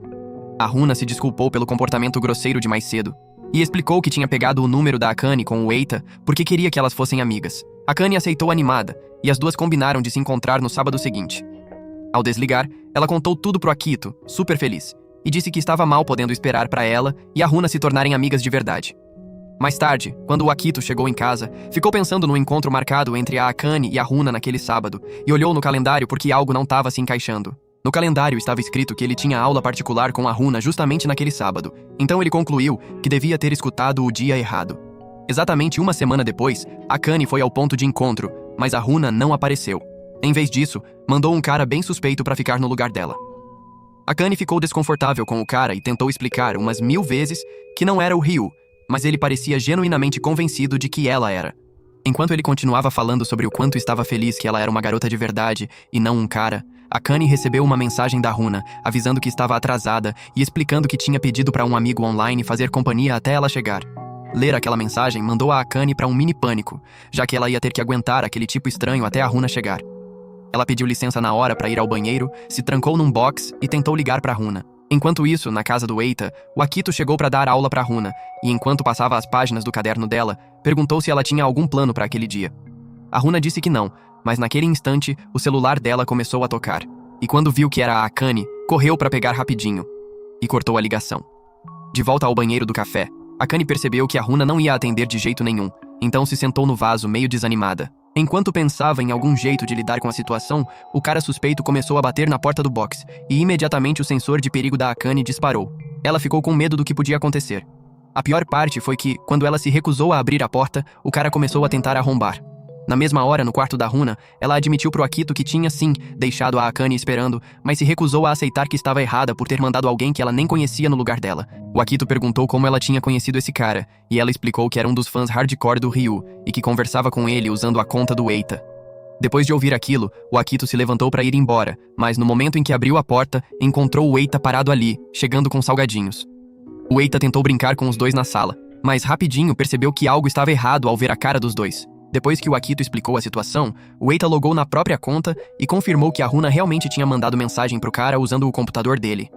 Speaker 1: A Runa se desculpou pelo comportamento grosseiro de mais cedo, e explicou que tinha pegado o número da Akane com o Eita porque queria que elas fossem amigas. Akane aceitou animada, e as duas combinaram de se encontrar no sábado seguinte. Ao desligar, ela contou tudo pro Akito, super feliz, e disse que estava mal podendo esperar para ela e a Runa se tornarem amigas de verdade. Mais tarde, quando o Akito chegou em casa, ficou pensando no encontro marcado entre a Akane e a Runa naquele sábado, e olhou no calendário porque algo não estava se encaixando. No calendário estava escrito que ele tinha aula particular com a Runa justamente naquele sábado, então ele concluiu que devia ter escutado o dia errado. Exatamente uma semana depois, Akane foi ao ponto de encontro, mas a Runa não apareceu. Em vez disso, mandou um cara bem suspeito para ficar no lugar dela. Akane ficou desconfortável com o cara e tentou explicar umas 1000 vezes que não era o Ryu, mas ele parecia genuinamente convencido de que ela era. Enquanto ele continuava falando sobre o quanto estava feliz que ela era uma garota de verdade e não um cara, Akane recebeu uma mensagem da Runa, avisando que estava atrasada e explicando que tinha pedido para um amigo online fazer companhia até ela chegar. Ler aquela mensagem mandou a Akane para um mini pânico, já que ela ia ter que aguentar aquele tipo estranho até a Runa chegar. Ela pediu licença na hora para ir ao banheiro, se trancou num box e tentou ligar para a Runa. Enquanto isso, na casa do Eita, o Akito chegou para dar aula para a Runa, e enquanto passava as páginas do caderno dela, perguntou se ela tinha algum plano para aquele dia. A Runa disse que não, mas naquele instante, o celular dela começou a tocar. E quando viu que era a Akane, correu para pegar rapidinho e cortou a ligação. De volta ao banheiro do café, Akane percebeu que a Runa não ia atender de jeito nenhum, então se sentou no vaso meio desanimada. Enquanto pensava em algum jeito de lidar com a situação, o cara suspeito começou a bater na porta do box, e imediatamente o sensor de perigo da Akane disparou. Ela ficou com medo do que podia acontecer. A pior parte foi que, quando ela se recusou a abrir a porta, o cara começou a tentar arrombar. Na mesma hora, no quarto da Runa, ela admitiu pro Akito que tinha sim deixado a Akane esperando, mas se recusou a aceitar que estava errada por ter mandado alguém que ela nem conhecia no lugar dela. O Akito perguntou como ela tinha conhecido esse cara, e ela explicou que era um dos fãs hardcore do Ryu, e que conversava com ele usando a conta do Eita. Depois de ouvir aquilo, o Akito se levantou para ir embora, mas no momento em que abriu a porta, encontrou o Eita parado ali, chegando com salgadinhos. O Eita tentou brincar com os dois na sala, mas rapidinho percebeu que algo estava errado ao ver a cara dos dois. Depois que o Akito explicou a situação, o Eita logou na própria conta e confirmou que a Runa realmente tinha mandado mensagem pro cara usando o computador dele.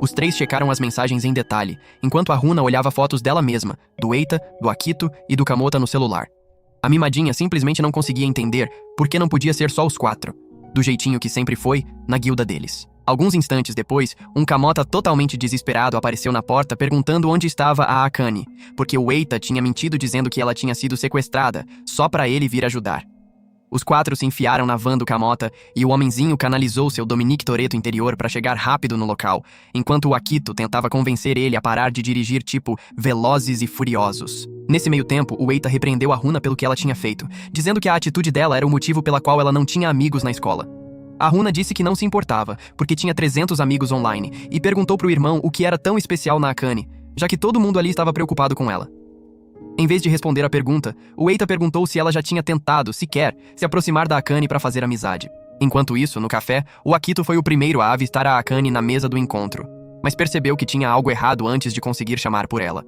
Speaker 1: Os três checaram as mensagens em detalhe, enquanto a Runa olhava fotos dela mesma, do Eita, do Akito e do Kamota no celular. A mimadinha simplesmente não conseguia entender por que não podia ser só os quatro, do jeitinho que sempre foi, na guilda deles. Alguns instantes depois, um Kamota totalmente desesperado apareceu na porta perguntando onde estava a Akane, porque o Eita tinha mentido dizendo que ela tinha sido sequestrada, só para ele vir ajudar. Os quatro se enfiaram na van do Kamota e o homenzinho canalizou seu Dominique Toretto interior para chegar rápido no local, enquanto o Akito tentava convencer ele a parar de dirigir tipo Velozes e Furiosos. Nesse meio tempo, o Eita repreendeu a Runa pelo que ela tinha feito, dizendo que a atitude dela era o motivo pela qual ela não tinha amigos na escola. A Runa disse que não se importava, porque tinha 300 amigos online, e perguntou pro irmão o que era tão especial na Akane, já que todo mundo ali estava preocupado com ela. Em vez de responder a pergunta, o Eita perguntou se ela já tinha tentado, sequer, se aproximar da Akane para fazer amizade. Enquanto isso, no café, o Akito foi o primeiro a avistar a Akane na mesa do encontro, mas percebeu que tinha algo errado antes de conseguir chamar por ela.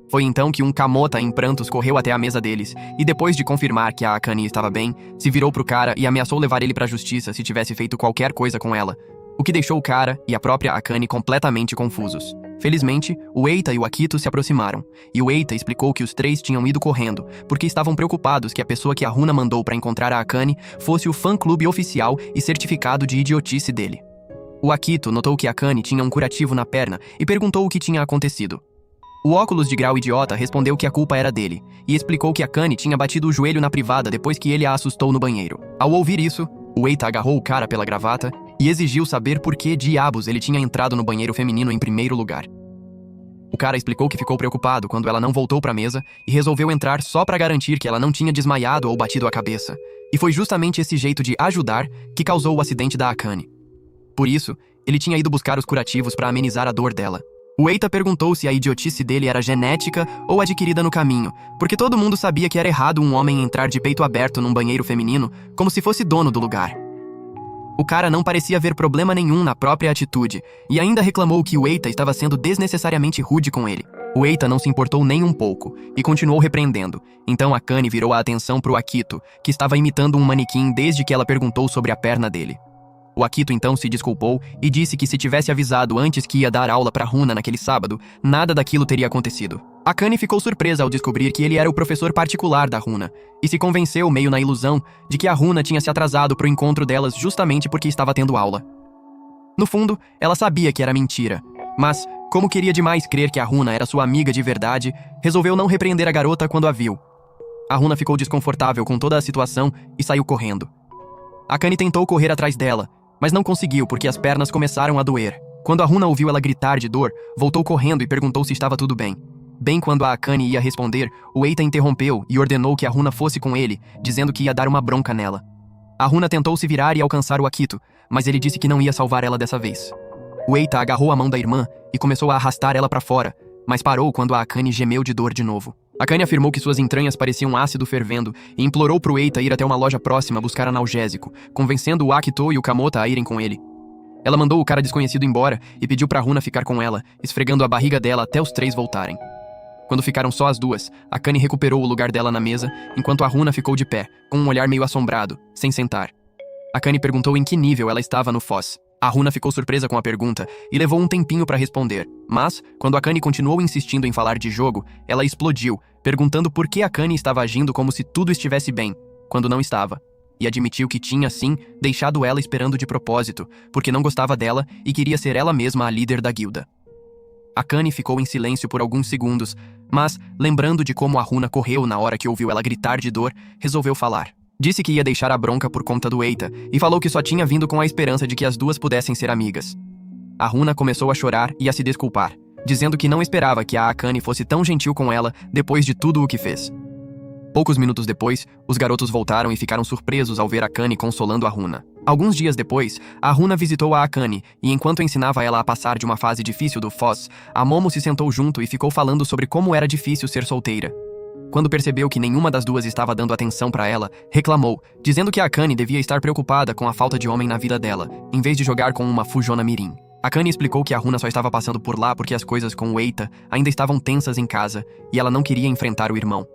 Speaker 1: Foi então que um Kamota em prantos correu até a mesa deles, e depois de confirmar que a Akane estava bem, se virou pro cara e ameaçou levar ele pra justiça se tivesse feito qualquer coisa com ela, o que deixou o cara e a própria Akane completamente confusos. Felizmente, o Eita e o Akito se aproximaram, e o Eita explicou que os três tinham ido correndo, porque estavam preocupados que a pessoa que a Runa mandou pra encontrar a Akane fosse o fã-clube oficial e certificado de idiotice dele. O Akito notou que a Akane tinha um curativo na perna e perguntou o que tinha acontecido. O óculos de grau idiota respondeu que a culpa era dele, e explicou que a Akane tinha batido o joelho na privada depois que ele a assustou no banheiro. Ao ouvir isso, o Eita agarrou o cara pela gravata e exigiu saber por que diabos ele tinha entrado no banheiro feminino em primeiro lugar. O cara explicou que ficou preocupado quando ela não voltou pra mesa e resolveu entrar só pra garantir que ela não tinha desmaiado ou batido a cabeça, e foi justamente esse jeito de ajudar que causou o acidente da Akane. Por isso, ele tinha ido buscar os curativos pra amenizar a dor dela. O Eita perguntou se a idiotice dele era genética ou adquirida no caminho, porque todo mundo sabia que era errado um homem entrar de peito aberto num banheiro feminino como se fosse dono do lugar. O cara não parecia ver problema nenhum na própria atitude, e ainda reclamou que o Eita estava sendo desnecessariamente rude com ele. O Eita não se importou nem um pouco, e continuou repreendendo. Então a Akane virou a atenção pro Akito, que estava imitando um manequim desde que ela perguntou sobre a perna dele. O Akito então se desculpou e disse que se tivesse avisado antes que ia dar aula pra Runa naquele sábado, nada daquilo teria acontecido. A Akane ficou surpresa ao descobrir que ele era o professor particular da Runa, e se convenceu meio na ilusão de que a Runa tinha se atrasado pro encontro delas justamente porque estava tendo aula. No fundo, ela sabia que era mentira, mas, como queria demais crer que a Runa era sua amiga de verdade, resolveu não repreender a garota quando a viu. A Runa ficou desconfortável com toda a situação e saiu correndo. A Akane tentou correr atrás dela, Mas não conseguiu porque as pernas começaram a doer. Quando a Runa ouviu ela gritar de dor, voltou correndo e perguntou se estava tudo bem. Bem quando a Akane ia responder, o Eita interrompeu e ordenou que a Runa fosse com ele, dizendo que ia dar uma bronca nela. A Runa tentou se virar e alcançar o Akito, mas ele disse que não ia salvar ela dessa vez. O Eita agarrou a mão da irmã e começou a arrastar ela para fora, mas parou quando a Akane gemeu de dor de novo. Akane afirmou que suas entranhas pareciam ácido fervendo e implorou pro Eita ir até uma loja próxima buscar analgésico, convencendo o Akito e o Kamota a irem com ele. Ela mandou o cara desconhecido embora e pediu pra Runa ficar com ela, esfregando a barriga dela até os três voltarem. Quando ficaram só as duas, Akane recuperou o lugar dela na mesa, enquanto a Runa ficou de pé, com um olhar meio assombrado, sem sentar. Akane perguntou em que nível ela estava no Foss. A Runa ficou surpresa com a pergunta e levou um tempinho pra responder, mas, quando Akane continuou insistindo em falar de jogo, ela explodiu, perguntando por que Akane estava agindo como se tudo estivesse bem, quando não estava, e admitiu que tinha, sim, deixado ela esperando de propósito, porque não gostava dela e queria ser ela mesma a líder da guilda. Akane ficou em silêncio por alguns segundos, mas, lembrando de como a Runa correu na hora que ouviu ela gritar de dor, resolveu falar. Disse que ia deixar a bronca por conta do Eita e falou que só tinha vindo com a esperança de que as duas pudessem ser amigas. A Runa começou a chorar e a se desculpar, dizendo que não esperava que a Akane fosse tão gentil com ela depois de tudo o que fez. Poucos minutos depois, os garotos voltaram e ficaram surpresos ao ver Akane consolando a Runa. Alguns dias depois, a Runa visitou a Akane e enquanto ensinava ela a passar de uma fase difícil do Foss, a Momo se sentou junto e ficou falando sobre como era difícil ser solteira. Quando percebeu que nenhuma das duas estava dando atenção pra ela, reclamou, dizendo que a Akane devia estar preocupada com a falta de homem na vida dela, em vez de jogar com uma Fujona Mirim. Akane explicou que a Runa só estava passando por lá porque as coisas com o Eita ainda estavam tensas em casa e ela não queria enfrentar o irmão.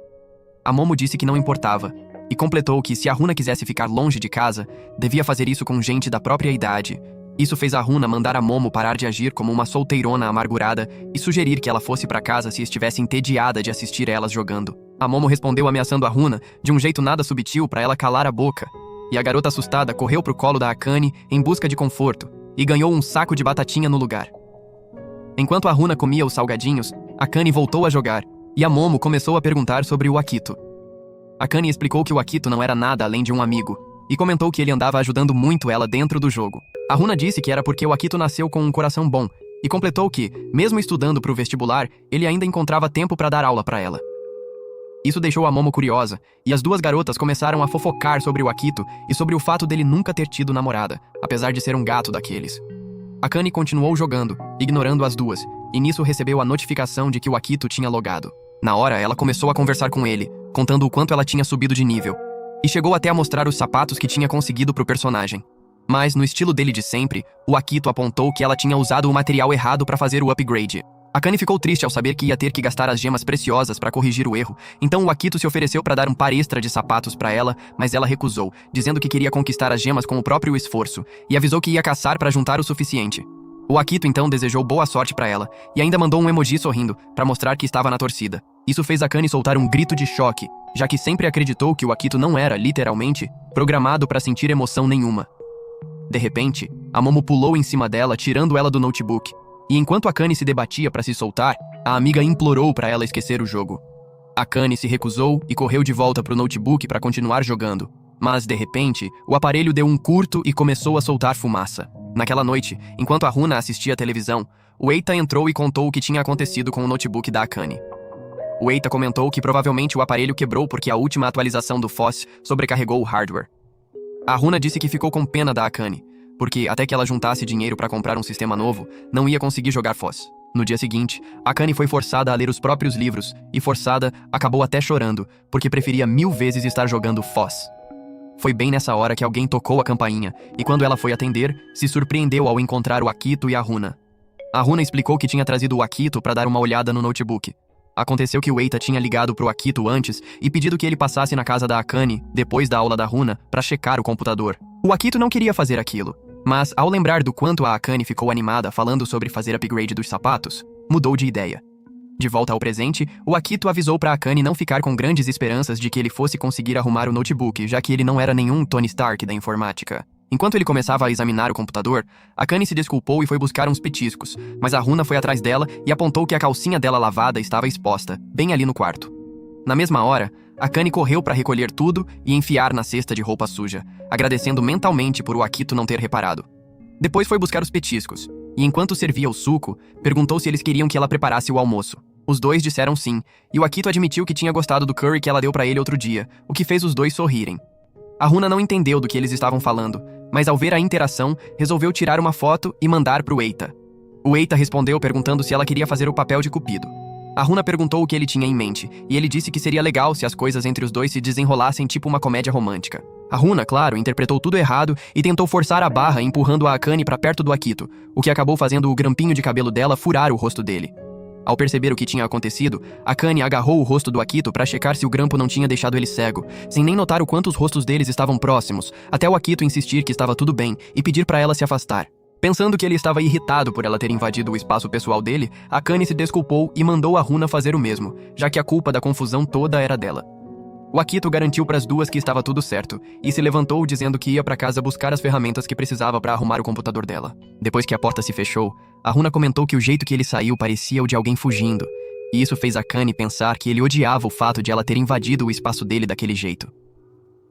Speaker 1: A Momo disse que não importava, e completou que se a Runa quisesse ficar longe de casa, devia fazer isso com gente da própria idade. Isso fez a Runa mandar a Momo parar de agir como uma solteirona amargurada e sugerir que ela fosse pra casa se estivesse entediada de assistir elas jogando. A Momo respondeu ameaçando a Runa de um jeito nada subtil pra ela calar a boca, e a garota assustada correu pro colo da Akane em busca de conforto e ganhou um saco de batatinha no lugar. Enquanto a Runa comia os salgadinhos, Akane voltou a jogar, e a Momo começou a perguntar sobre o Akito. Akane explicou que o Akito não era nada além de um amigo, e comentou que ele andava ajudando muito ela dentro do jogo. A Runa disse que era porque o Akito nasceu com um coração bom, e completou que, mesmo estudando pro vestibular, ele ainda encontrava tempo pra dar aula pra ela. Isso deixou a Momo curiosa, e as duas garotas começaram a fofocar sobre o Akito e sobre o fato dele nunca ter tido namorada, apesar de ser um gato daqueles. Akane continuou jogando, ignorando as duas, e nisso recebeu a notificação de que o Akito tinha logado. Na hora, ela começou a conversar com ele, contando o quanto ela tinha subido de nível, e chegou até a mostrar os sapatos que tinha conseguido pro personagem. Mas, no estilo dele de sempre, o Akito apontou que ela tinha usado o material errado para fazer o upgrade. Akane ficou triste ao saber que ia ter que gastar as gemas preciosas para corrigir o erro, então o Akito se ofereceu para dar um par extra de sapatos para ela, mas ela recusou, dizendo que queria conquistar as gemas com o próprio esforço, e avisou que ia caçar para juntar o suficiente. O Akito então desejou boa sorte para ela, e ainda mandou um emoji sorrindo, para mostrar que estava na torcida. Isso fez Akane soltar um grito de choque, já que sempre acreditou que o Akito não era, literalmente, programado para sentir emoção nenhuma. De repente, a Momo pulou em cima dela, tirando ela do notebook. E enquanto Akane se debatia para se soltar, a amiga implorou para ela esquecer o jogo. Akane se recusou e correu de volta pro notebook para continuar jogando. Mas, de repente, o aparelho deu um curto e começou a soltar fumaça. Naquela noite, enquanto a Runa assistia a televisão, o Eita entrou e contou o que tinha acontecido com o notebook da Akane. O Eita comentou que provavelmente o aparelho quebrou porque a última atualização do Foss sobrecarregou o hardware. A Runa disse que ficou com pena da Akane, porque até que ela juntasse dinheiro para comprar um sistema novo, não ia conseguir jogar Foss. No dia seguinte, Akane foi forçada a ler os próprios livros, e forçada, acabou até chorando, porque preferia 1000 vezes estar jogando Foss. Foi bem nessa hora que alguém tocou a campainha, e quando ela foi atender, se surpreendeu ao encontrar o Akito e a Runa. A Runa explicou que tinha trazido o Akito para dar uma olhada no notebook. Aconteceu que o Eita tinha ligado pro Akito antes e pedido que ele passasse na casa da Akane, depois da aula da Runa, para checar o computador. O Akito não queria fazer aquilo, mas ao lembrar do quanto a Akane ficou animada falando sobre fazer upgrade dos sapatos, mudou de ideia. De volta ao presente, o Akito avisou pra Akane não ficar com grandes esperanças de que ele fosse conseguir arrumar o notebook, já que ele não era nenhum Tony Stark da informática. Enquanto ele começava a examinar o computador, Akane se desculpou e foi buscar uns petiscos, mas a Runa foi atrás dela e apontou que a calcinha dela lavada estava exposta, bem ali no quarto. Na mesma hora, Akane correu para recolher tudo e enfiar na cesta de roupa suja, agradecendo mentalmente por o Akito não ter reparado. Depois foi buscar os petiscos, e enquanto servia o suco, perguntou se eles queriam que ela preparasse o almoço. Os dois disseram sim, e o Akito admitiu que tinha gostado do curry que ela deu pra ele outro dia, o que fez os dois sorrirem. A Runa não entendeu do que eles estavam falando, mas ao ver a interação, resolveu tirar uma foto e mandar pro Eita. O Eita respondeu perguntando se ela queria fazer o papel de Cupido. A Runa perguntou o que ele tinha em mente, e ele disse que seria legal se as coisas entre os dois se desenrolassem tipo uma comédia romântica. A Runa, claro, interpretou tudo errado e tentou forçar a barra empurrando a Akane para perto do Akito, o que acabou fazendo o grampinho de cabelo dela furar o rosto dele. Ao perceber o que tinha acontecido, Akane agarrou o rosto do Akito para checar se o grampo não tinha deixado ele cego, sem nem notar o quanto os rostos deles estavam próximos, até o Akito insistir que estava tudo bem e pedir para ela se afastar. Pensando que ele estava irritado por ela ter invadido o espaço pessoal dele, Akane se desculpou e mandou a Runa fazer o mesmo, já que a culpa da confusão toda era dela. O Akito garantiu para as duas que estava tudo certo, e se levantou dizendo que ia para casa buscar as ferramentas que precisava para arrumar o computador dela. Depois que a porta se fechou, a Runa comentou que o jeito que ele saiu parecia o de alguém fugindo, e isso fez Akane pensar que ele odiava o fato de ela ter invadido o espaço dele daquele jeito.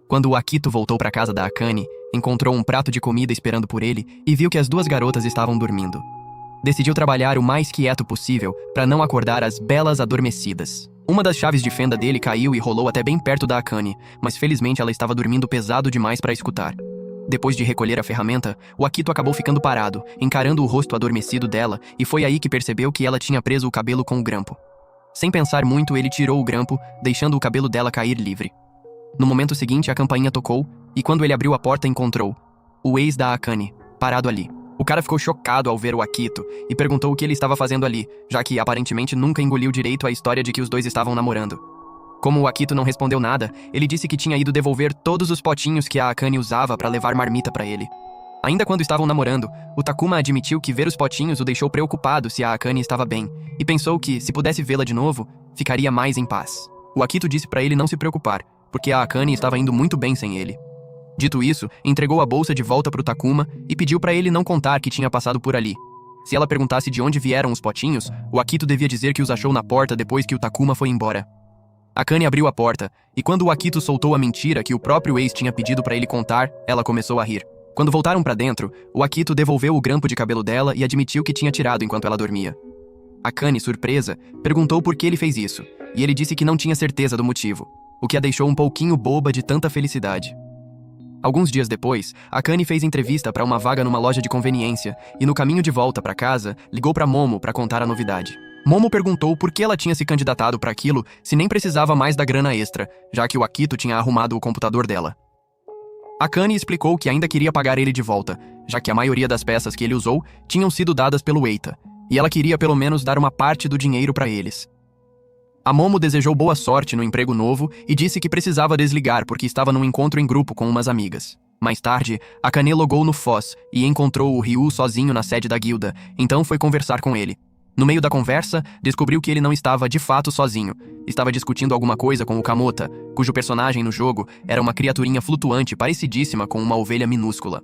Speaker 1: Quando o Akito voltou para casa da Akane, encontrou um prato de comida esperando por ele e viu que as duas garotas estavam dormindo. Decidiu trabalhar o mais quieto possível para não acordar as belas adormecidas. Uma das chaves de fenda dele caiu e rolou até bem perto da Akane, mas felizmente ela estava dormindo pesado demais para escutar. Depois de recolher a ferramenta, o Akito acabou ficando parado, encarando o rosto adormecido dela, e foi aí que percebeu que ela tinha preso o cabelo com o grampo. Sem pensar muito, ele tirou o grampo, deixando o cabelo dela cair livre. No momento seguinte, a campainha tocou, e quando ele abriu a porta, encontrou o ex da Akane, parado ali. O cara ficou chocado ao ver o Akito e perguntou o que ele estava fazendo ali, já que aparentemente nunca engoliu direito a história de que os dois estavam namorando. Como o Akito não respondeu nada, ele disse que tinha ido devolver todos os potinhos que a Akane usava para levar marmita para ele. Ainda quando estavam namorando, o Takuma admitiu que ver os potinhos o deixou preocupado se a Akane estava bem, e pensou que, se pudesse vê-la de novo, ficaria mais em paz. O Akito disse para ele não se preocupar, porque a Akane estava indo muito bem sem ele. Dito isso, entregou a bolsa de volta pro Takuma e pediu para ele não contar que tinha passado por ali. Se ela perguntasse de onde vieram os potinhos, o Akito devia dizer que os achou na porta depois que o Takuma foi embora. Akane abriu a porta, e quando o Akito soltou a mentira que o próprio ex tinha pedido para ele contar, ela começou a rir. Quando voltaram para dentro, o Akito devolveu o grampo de cabelo dela e admitiu que tinha tirado enquanto ela dormia. Akane, surpresa, perguntou por que ele fez isso, e ele disse que não tinha certeza do motivo, o que a deixou um pouquinho boba de tanta felicidade. Alguns dias depois, Akane fez entrevista para uma vaga numa loja de conveniência e no caminho de volta para casa, ligou para Momo para contar a novidade. Momo perguntou por que ela tinha se candidatado para aquilo se nem precisava mais da grana extra, já que o Akito tinha arrumado o computador dela. Akane explicou que ainda queria pagar ele de volta, já que a maioria das peças que ele usou tinham sido dadas pelo Eita, e ela queria pelo menos dar uma parte do dinheiro para eles. A Momo desejou boa sorte no emprego novo e disse que precisava desligar porque estava num encontro em grupo com umas amigas. Mais tarde, Akane logou no Foz e encontrou o Ryu sozinho na sede da guilda, então foi conversar com ele. No meio da conversa, descobriu que ele não estava de fato sozinho. Estava discutindo alguma coisa com o Kamota, cujo personagem no jogo era uma criaturinha flutuante parecidíssima com uma ovelha minúscula.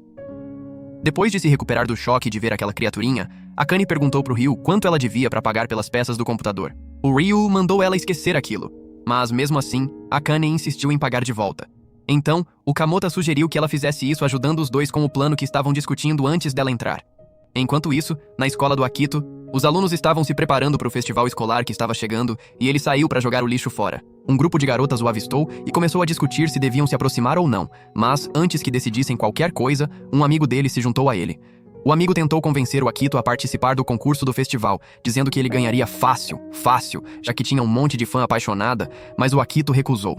Speaker 1: Depois de se recuperar do choque de ver aquela criaturinha, Akane perguntou pro Ryu quanto ela devia para pagar pelas peças do computador. O Ryu mandou ela esquecer aquilo, mas mesmo assim, Akane insistiu em pagar de volta. Então, o Kamota sugeriu que ela fizesse isso ajudando os dois com o plano que estavam discutindo antes dela entrar. Enquanto isso, na escola do Akito, os alunos estavam se preparando para o festival escolar que estava chegando e ele saiu para jogar o lixo fora. Um grupo de garotas o avistou e começou a discutir se deviam se aproximar ou não, mas, antes que decidissem qualquer coisa, um amigo dele se juntou a ele. O amigo tentou convencer o Akito a participar do concurso do festival, dizendo que ele ganharia fácil, já que tinha um monte de fã apaixonada, mas o Akito recusou.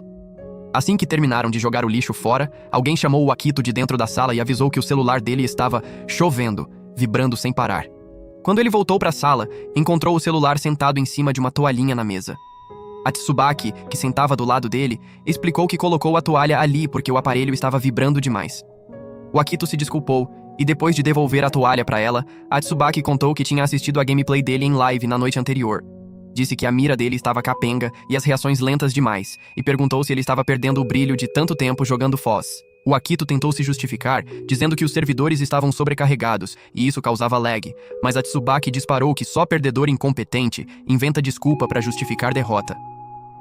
Speaker 1: Assim que terminaram de jogar o lixo fora, alguém chamou o Akito de dentro da sala e avisou que o celular dele estava chovendo, vibrando sem parar. Quando ele voltou para a sala, encontrou o celular sentado em cima de uma toalhinha na mesa. A Tsubaki, que sentava do lado dele, explicou que colocou a toalha ali porque o aparelho estava vibrando demais. O Akito se desculpou, e depois de devolver a toalha para ela, a Tsubaki contou que tinha assistido a gameplay dele em live na noite anterior. Disse que a mira dele estava capenga e as reações lentas demais, e perguntou se ele estava perdendo o brilho de tanto tempo jogando Foz. O Akito tentou se justificar, dizendo que os servidores estavam sobrecarregados e isso causava lag, mas a Tsubaki disparou que só perdedor incompetente inventa desculpa para justificar derrota.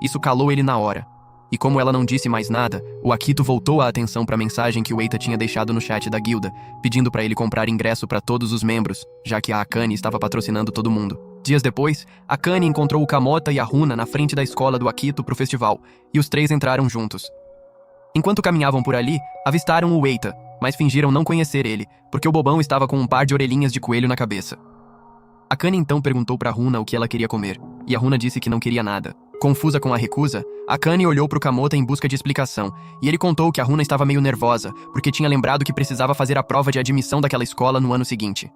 Speaker 1: Isso calou ele na hora. E como ela não disse mais nada, o Akito voltou a atenção para a mensagem que o Eita tinha deixado no chat da guilda, pedindo para ele comprar ingresso para todos os membros, já que a Akane estava patrocinando todo mundo. Dias depois, Akane encontrou o Kamota e a Runa na frente da escola do Akito pro festival, e os três entraram juntos. Enquanto caminhavam por ali, avistaram o Eita, mas fingiram não conhecer ele, porque o bobão estava com um par de orelhinhas de coelho na cabeça. Akane então perguntou para Runa o que ela queria comer, e a Runa disse que não queria nada. Confusa com a recusa, Akane olhou pro Kamota em busca de explicação, e ele contou que a Runa estava meio nervosa, porque tinha lembrado que precisava fazer a prova de admissão daquela escola no ano seguinte.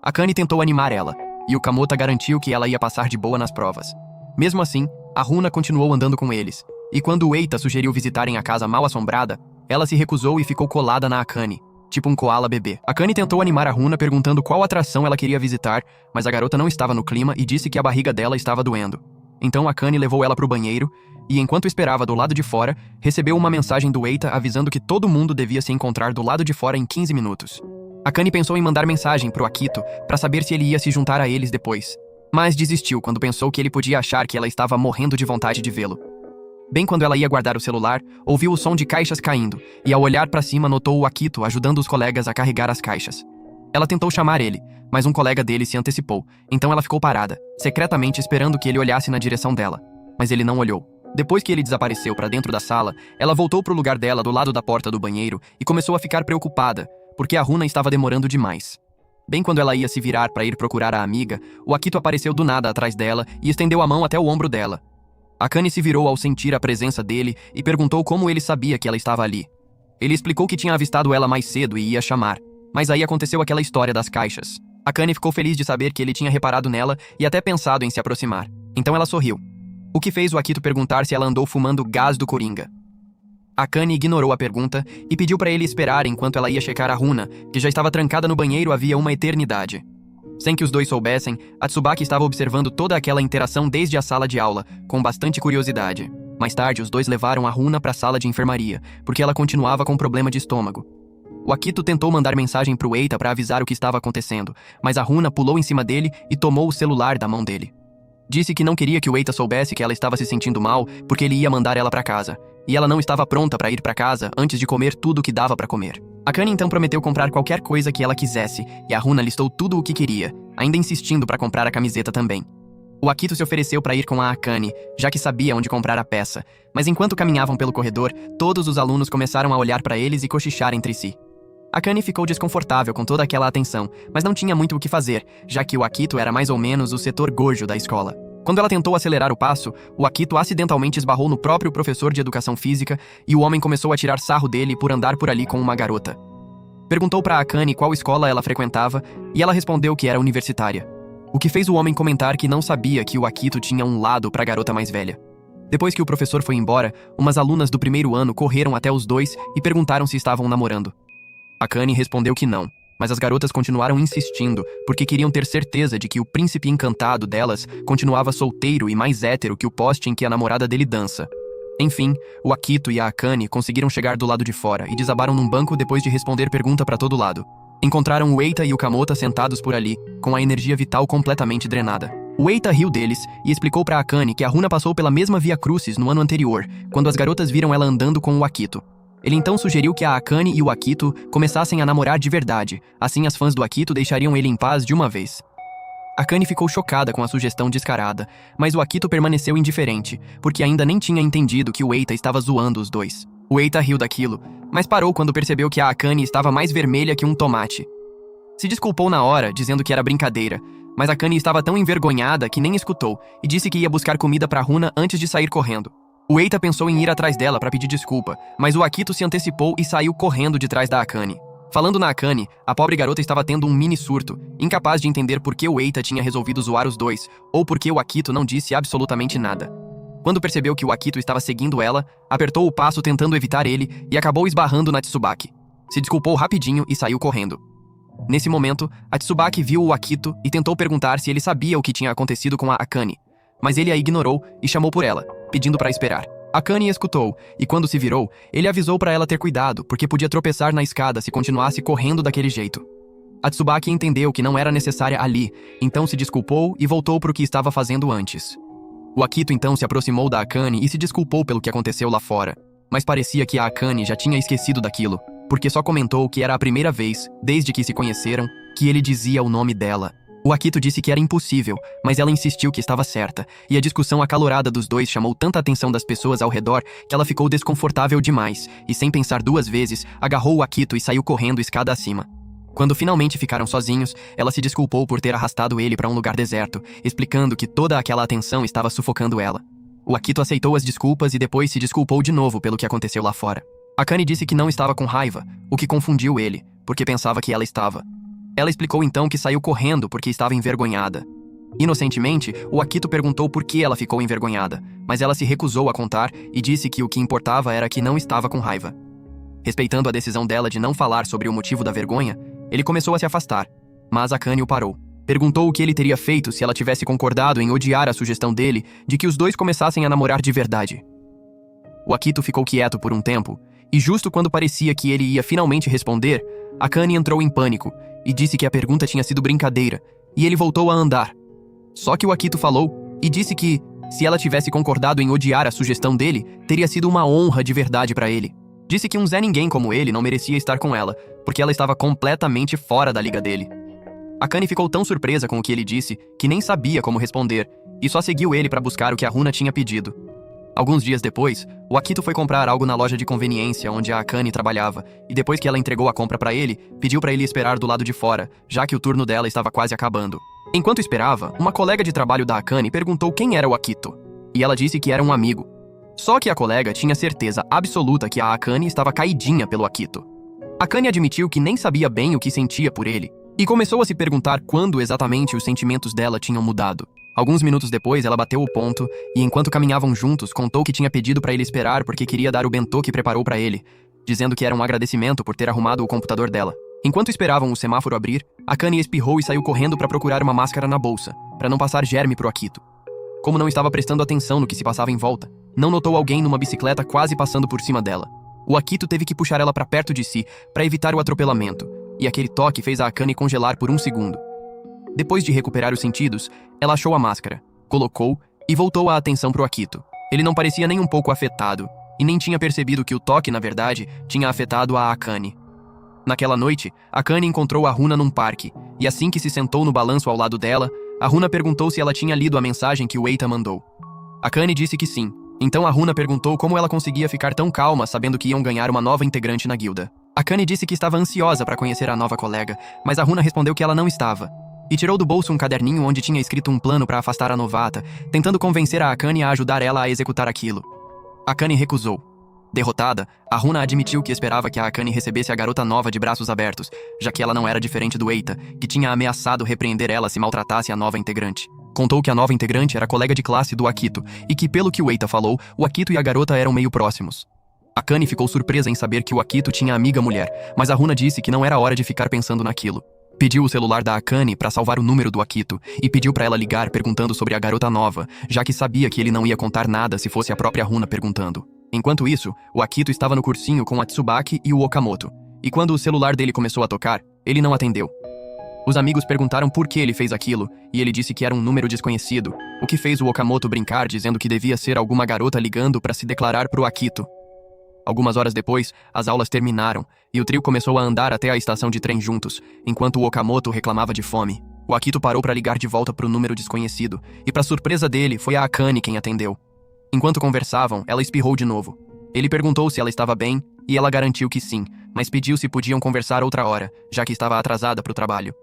Speaker 1: Akane tentou animar ela, e o Kamota garantiu que ela ia passar de boa nas provas. Mesmo assim, a Runa continuou andando com eles, e quando o Eita sugeriu visitarem a casa mal assombrada, ela se recusou e ficou colada na Akane, tipo um koala bebê. Akane tentou animar a Runa perguntando qual atração ela queria visitar, mas a garota não estava no clima e disse que a barriga dela estava doendo. Então Akane levou ela pro banheiro, e enquanto esperava do lado de fora, recebeu uma mensagem do Eita avisando que todo mundo devia se encontrar do lado de fora em 15 minutos. Akane pensou em mandar mensagem pro Akito para saber se ele ia se juntar a eles depois, mas desistiu quando pensou que ele podia achar que ela estava morrendo de vontade de vê-lo. Bem quando ela ia guardar o celular, ouviu o som de caixas caindo, e ao olhar para cima notou o Akito ajudando os colegas a carregar as caixas. Ela tentou chamar ele, mas um colega dele se antecipou, então ela ficou parada, secretamente esperando que ele olhasse na direção dela. Mas ele não olhou. Depois que ele desapareceu para dentro da sala, ela voltou pro lugar dela do lado da porta do banheiro e começou a ficar preocupada, porque a Runa estava demorando demais. Bem quando ela ia se virar para ir procurar a amiga, o Akito apareceu do nada atrás dela e estendeu a mão até o ombro dela. Akane se virou ao sentir a presença dele e perguntou como ele sabia que ela estava ali. Ele explicou que tinha avistado ela mais cedo e ia chamar, mas aí aconteceu aquela história das caixas. Akane ficou feliz de saber que ele tinha reparado nela e até pensado em se aproximar. Então ela sorriu, o que fez o Akito perguntar se ela andou fumando gás do Coringa. Akane ignorou a pergunta e pediu para ele esperar enquanto ela ia checar a Runa, que já estava trancada no banheiro havia uma eternidade. Sem que os dois soubessem, a Tsubaki estava observando toda aquela interação desde a sala de aula, com bastante curiosidade. Mais tarde, os dois levaram a Runa para a sala de enfermaria, porque ela continuava com problema de estômago. O Akito tentou mandar mensagem pro Eita para avisar o que estava acontecendo, mas a Runa pulou em cima dele e tomou o celular da mão dele. Disse que não queria que o Eita soubesse que ela estava se sentindo mal, porque ele ia mandar ela para casa, e ela não estava pronta para ir para casa antes de comer tudo o que dava para comer. Akane então prometeu comprar qualquer coisa que ela quisesse, e a Runa listou tudo o que queria, ainda insistindo para comprar a camiseta também. O Akito se ofereceu para ir com a Akane, já que sabia onde comprar a peça, mas enquanto caminhavam pelo corredor, todos os alunos começaram a olhar para eles e cochichar entre si. Akane ficou desconfortável com toda aquela atenção, mas não tinha muito o que fazer, já que o Akito era mais ou menos o setor gojo da escola. Quando ela tentou acelerar o passo, o Akito acidentalmente esbarrou no próprio professor de educação física e o homem começou a tirar sarro dele por andar por ali com uma garota. Perguntou para Akane qual escola ela frequentava e ela respondeu que era universitária, o que fez o homem comentar que não sabia que o Akito tinha um lado para a garota mais velha. Depois que o professor foi embora, umas alunas do primeiro ano correram até os dois e perguntaram se estavam namorando. Akane respondeu que não, mas as garotas continuaram insistindo porque queriam ter certeza de que o príncipe encantado delas continuava solteiro e mais hétero que o poste em que a namorada dele dança. Enfim, o Akito e a Akane conseguiram chegar do lado de fora e desabaram num banco depois de responder pergunta para todo lado. Encontraram o Eita e o Kamota sentados por ali, com a energia vital completamente drenada. O Eita riu deles e explicou para Akane que a Runa passou pela mesma Via Crucis no ano anterior, quando as garotas viram ela andando com o Akito. Ele então sugeriu que a Akane e o Akito começassem a namorar de verdade, assim as fãs do Akito deixariam ele em paz de uma vez. Akane ficou chocada com a sugestão descarada, mas o Akito permaneceu indiferente, porque ainda nem tinha entendido que o Eita estava zoando os dois. O Eita riu daquilo, mas parou quando percebeu que a Akane estava mais vermelha que um tomate. Se desculpou na hora, dizendo que era brincadeira, mas Akane estava tão envergonhada que nem escutou e disse que ia buscar comida para Runa antes de sair correndo. O Eita pensou em ir atrás dela para pedir desculpa, mas o Akito se antecipou e saiu correndo de trás da Akane. Falando na Akane, a pobre garota estava tendo um mini surto, incapaz de entender por que o Eita tinha resolvido zoar os dois, ou por que o Akito não disse absolutamente nada. Quando percebeu que o Akito estava seguindo ela, apertou o passo tentando evitar ele e acabou esbarrando na Tsubaki. Se desculpou rapidinho e saiu correndo. Nesse momento, a Tsubaki viu o Akito e tentou perguntar se ele sabia o que tinha acontecido com a Akane, mas ele a ignorou e chamou por ela, pedindo para esperar. Akane escutou, e quando se virou, ele avisou para ela ter cuidado, porque podia tropeçar na escada se continuasse correndo daquele jeito. A Tsubaki entendeu que não era necessária ali, então se desculpou e voltou para o que estava fazendo antes. O Akito então se aproximou da Akane e se desculpou pelo que aconteceu lá fora. Mas parecia que a Akane já tinha esquecido daquilo, porque só comentou que era a primeira vez, desde que se conheceram, que ele dizia o nome dela. O Akito disse que era impossível, mas ela insistiu que estava certa, e a discussão acalorada dos dois chamou tanta atenção das pessoas ao redor que ela ficou desconfortável demais, e sem pensar duas vezes, agarrou o Akito e saiu correndo escada acima. Quando finalmente ficaram sozinhos, ela se desculpou por ter arrastado ele para um lugar deserto, explicando que toda aquela atenção estava sufocando ela. O Akito aceitou as desculpas e depois se desculpou de novo pelo que aconteceu lá fora. Akane disse que não estava com raiva, o que confundiu ele, porque pensava que ela estava. Ela explicou então que saiu correndo porque estava envergonhada. Inocentemente, o Akito perguntou por que ela ficou envergonhada, mas ela se recusou a contar e disse que o que importava era que não estava com raiva. Respeitando a decisão dela de não falar sobre o motivo da vergonha, ele começou a se afastar, mas Akane o parou. Perguntou o que ele teria feito se ela tivesse concordado em odiar a sugestão dele de que os dois começassem a namorar de verdade. O Akito ficou quieto por um tempo, e justo quando parecia que ele ia finalmente responder, Akane entrou em pânico e disse que a pergunta tinha sido brincadeira, e ele voltou a andar. Só que o Akito falou e disse que, se ela tivesse concordado em odiar a sugestão dele, teria sido uma honra de verdade para ele. Disse que um Zé Ninguém como ele não merecia estar com ela, porque ela estava completamente fora da liga dele. Akane ficou tão surpresa com o que ele disse que nem sabia como responder, e só seguiu ele para buscar o que a Runa tinha pedido. Alguns dias depois, o Akito foi comprar algo na loja de conveniência onde a Akane trabalhava, e depois que ela entregou a compra para ele, pediu para ele esperar do lado de fora, já que o turno dela estava quase acabando. Enquanto esperava, uma colega de trabalho da Akane perguntou quem era o Akito, e ela disse que era um amigo. Só que a colega tinha certeza absoluta que a Akane estava caidinha pelo Akito. Akane admitiu que nem sabia bem o que sentia por ele, e começou a se perguntar quando exatamente os sentimentos dela tinham mudado. Alguns minutos depois, ela bateu o ponto e, enquanto caminhavam juntos, contou que tinha pedido para ele esperar porque queria dar o bentô que preparou para ele, dizendo que era um agradecimento por ter arrumado o computador dela. Enquanto esperavam o semáforo abrir, Akane espirrou e saiu correndo para procurar uma máscara na bolsa, para não passar germe pro Akito. Como não estava prestando atenção no que se passava em volta, não notou alguém numa bicicleta quase passando por cima dela. O Akito teve que puxar ela para perto de si para evitar o atropelamento, e aquele toque fez a Akane congelar por um segundo. Depois de recuperar os sentidos, ela achou a máscara, colocou e voltou a atenção pro Akito. Ele não parecia nem um pouco afetado, e nem tinha percebido que o toque, na verdade, tinha afetado a Akane. Naquela noite, Akane encontrou a Runa num parque, e assim que se sentou no balanço ao lado dela, a Runa perguntou se ela tinha lido a mensagem que o Eita mandou. Akane disse que sim. Então a Runa perguntou como ela conseguia ficar tão calma sabendo que iam ganhar uma nova integrante na guilda. Akane disse que estava ansiosa para conhecer a nova colega, mas a Runa respondeu que ela não estava. E tirou do bolso um caderninho onde tinha escrito um plano para afastar a novata, tentando convencer a Akane a ajudar ela a executar aquilo. Akane recusou. Derrotada, a Runa admitiu que esperava que a Akane recebesse a garota nova de braços abertos, já que ela não era diferente do Eita, que tinha ameaçado repreender ela se maltratasse a nova integrante. Contou que a nova integrante era colega de classe do Akito, e que pelo que o Eita falou, o Akito e a garota eram meio próximos. Akane ficou surpresa em saber que o Akito tinha amiga mulher, mas a Runa disse que não era hora de ficar pensando naquilo. Pediu o celular da Akane para salvar o número do Akito e pediu para ela ligar perguntando sobre a garota nova, já que sabia que ele não ia contar nada se fosse a própria Runa perguntando. Enquanto isso, o Akito estava no cursinho com a Tsubaki e o Okamoto, e quando o celular dele começou a tocar, ele não atendeu. Os amigos perguntaram por que ele fez aquilo, e ele disse que era um número desconhecido, o que fez o Okamoto brincar dizendo que devia ser alguma garota ligando para se declarar pro Akito. Algumas horas depois, as aulas terminaram, e o trio começou a andar até a estação de trem juntos, enquanto o Okamoto reclamava de fome. O Akito parou para ligar de volta pro número desconhecido, e para surpresa dele, foi a Akane quem atendeu. Enquanto conversavam, ela espirrou de novo. Ele perguntou se ela estava bem, e ela garantiu que sim, mas pediu se podiam conversar outra hora, já que estava atrasada pro trabalho.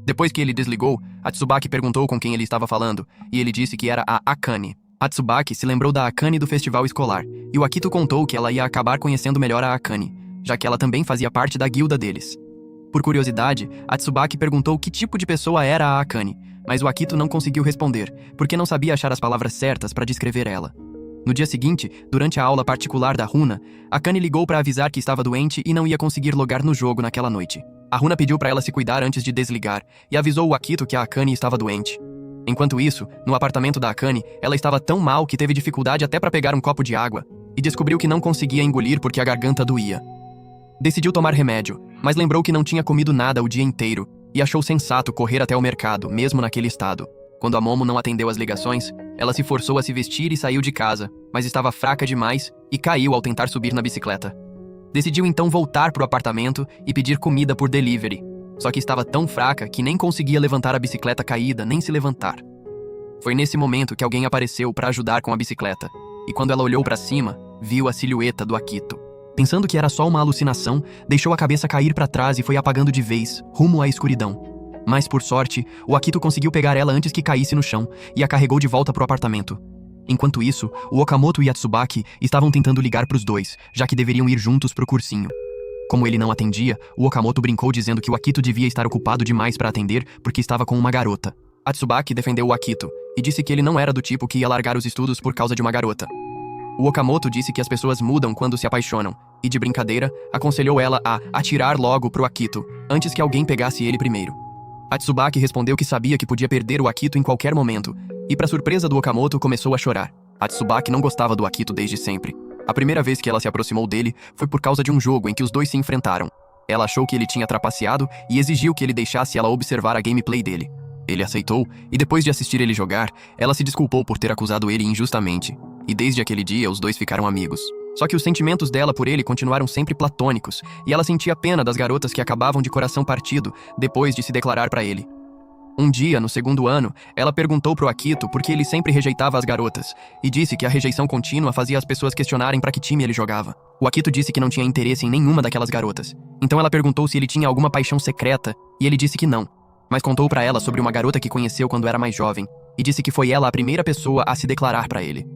Speaker 1: Depois que ele desligou, a Tsubaki perguntou com quem ele estava falando, e ele disse que era a Akane. A Tsubaki se lembrou da Akane do festival escolar, e o Akito contou que ela ia acabar conhecendo melhor a Akane, já que ela também fazia parte da guilda deles. Por curiosidade, a Tsubaki perguntou que tipo de pessoa era a Akane, mas o Akito não conseguiu responder, porque não sabia achar as palavras certas para descrever ela. No dia seguinte, durante a aula particular da Runa, Akane ligou para avisar que estava doente e não ia conseguir logar no jogo naquela noite. A Runa pediu para ela se cuidar antes de desligar, e avisou o Akito que a Akane estava doente. Enquanto isso, no apartamento da Akane, ela estava tão mal que teve dificuldade até para pegar um copo de água, e descobriu que não conseguia engolir porque a garganta doía. Decidiu tomar remédio, mas lembrou que não tinha comido nada o dia inteiro, e achou sensato correr até o mercado, mesmo naquele estado. Quando a Momo não atendeu as ligações, ela se forçou a se vestir e saiu de casa, mas estava fraca demais e caiu ao tentar subir na bicicleta. Decidiu então voltar pro apartamento e pedir comida por delivery, só que estava tão fraca que nem conseguia levantar a bicicleta caída nem se levantar. Foi nesse momento que alguém apareceu para ajudar com a bicicleta, e quando ela olhou para cima, viu a silhueta do Akito. Pensando que era só uma alucinação, deixou a cabeça cair para trás e foi apagando de vez, rumo à escuridão. Mas, por sorte, o Akito conseguiu pegar ela antes que caísse no chão e a carregou de volta pro apartamento. Enquanto isso, o Okamoto e a Tsubaki estavam tentando ligar pros dois, já que deveriam ir juntos pro cursinho. Como ele não atendia, o Okamoto brincou dizendo que o Akito devia estar ocupado demais para atender porque estava com uma garota. A Tsubaki defendeu o Akito e disse que ele não era do tipo que ia largar os estudos por causa de uma garota. O Okamoto disse que as pessoas mudam quando se apaixonam e, de brincadeira, aconselhou ela a atirar logo pro Akito, antes que alguém pegasse ele primeiro. A Tsubaki respondeu que sabia que podia perder o Akito em qualquer momento, e para surpresa do Okamoto começou a chorar. A Tsubaki não gostava do Akito desde sempre. A primeira vez que ela se aproximou dele foi por causa de um jogo em que os dois se enfrentaram. Ela achou que ele tinha trapaceado e exigiu que ele deixasse ela observar a gameplay dele. Ele aceitou, e depois de assistir ele jogar, ela se desculpou por ter acusado ele injustamente. E desde aquele dia, os dois ficaram amigos. Só que os sentimentos dela por ele continuaram sempre platônicos, e ela sentia pena das garotas que acabavam de coração partido depois de se declarar pra ele. Um dia, no segundo ano, ela perguntou pro Akito por que ele sempre rejeitava as garotas, e disse que a rejeição contínua fazia as pessoas questionarem pra que time ele jogava. O Akito disse que não tinha interesse em nenhuma daquelas garotas. Então ela perguntou se ele tinha alguma paixão secreta, e ele disse que não. Mas contou pra ela sobre uma garota que conheceu quando era mais jovem, e disse que foi ela a primeira pessoa a se declarar pra ele.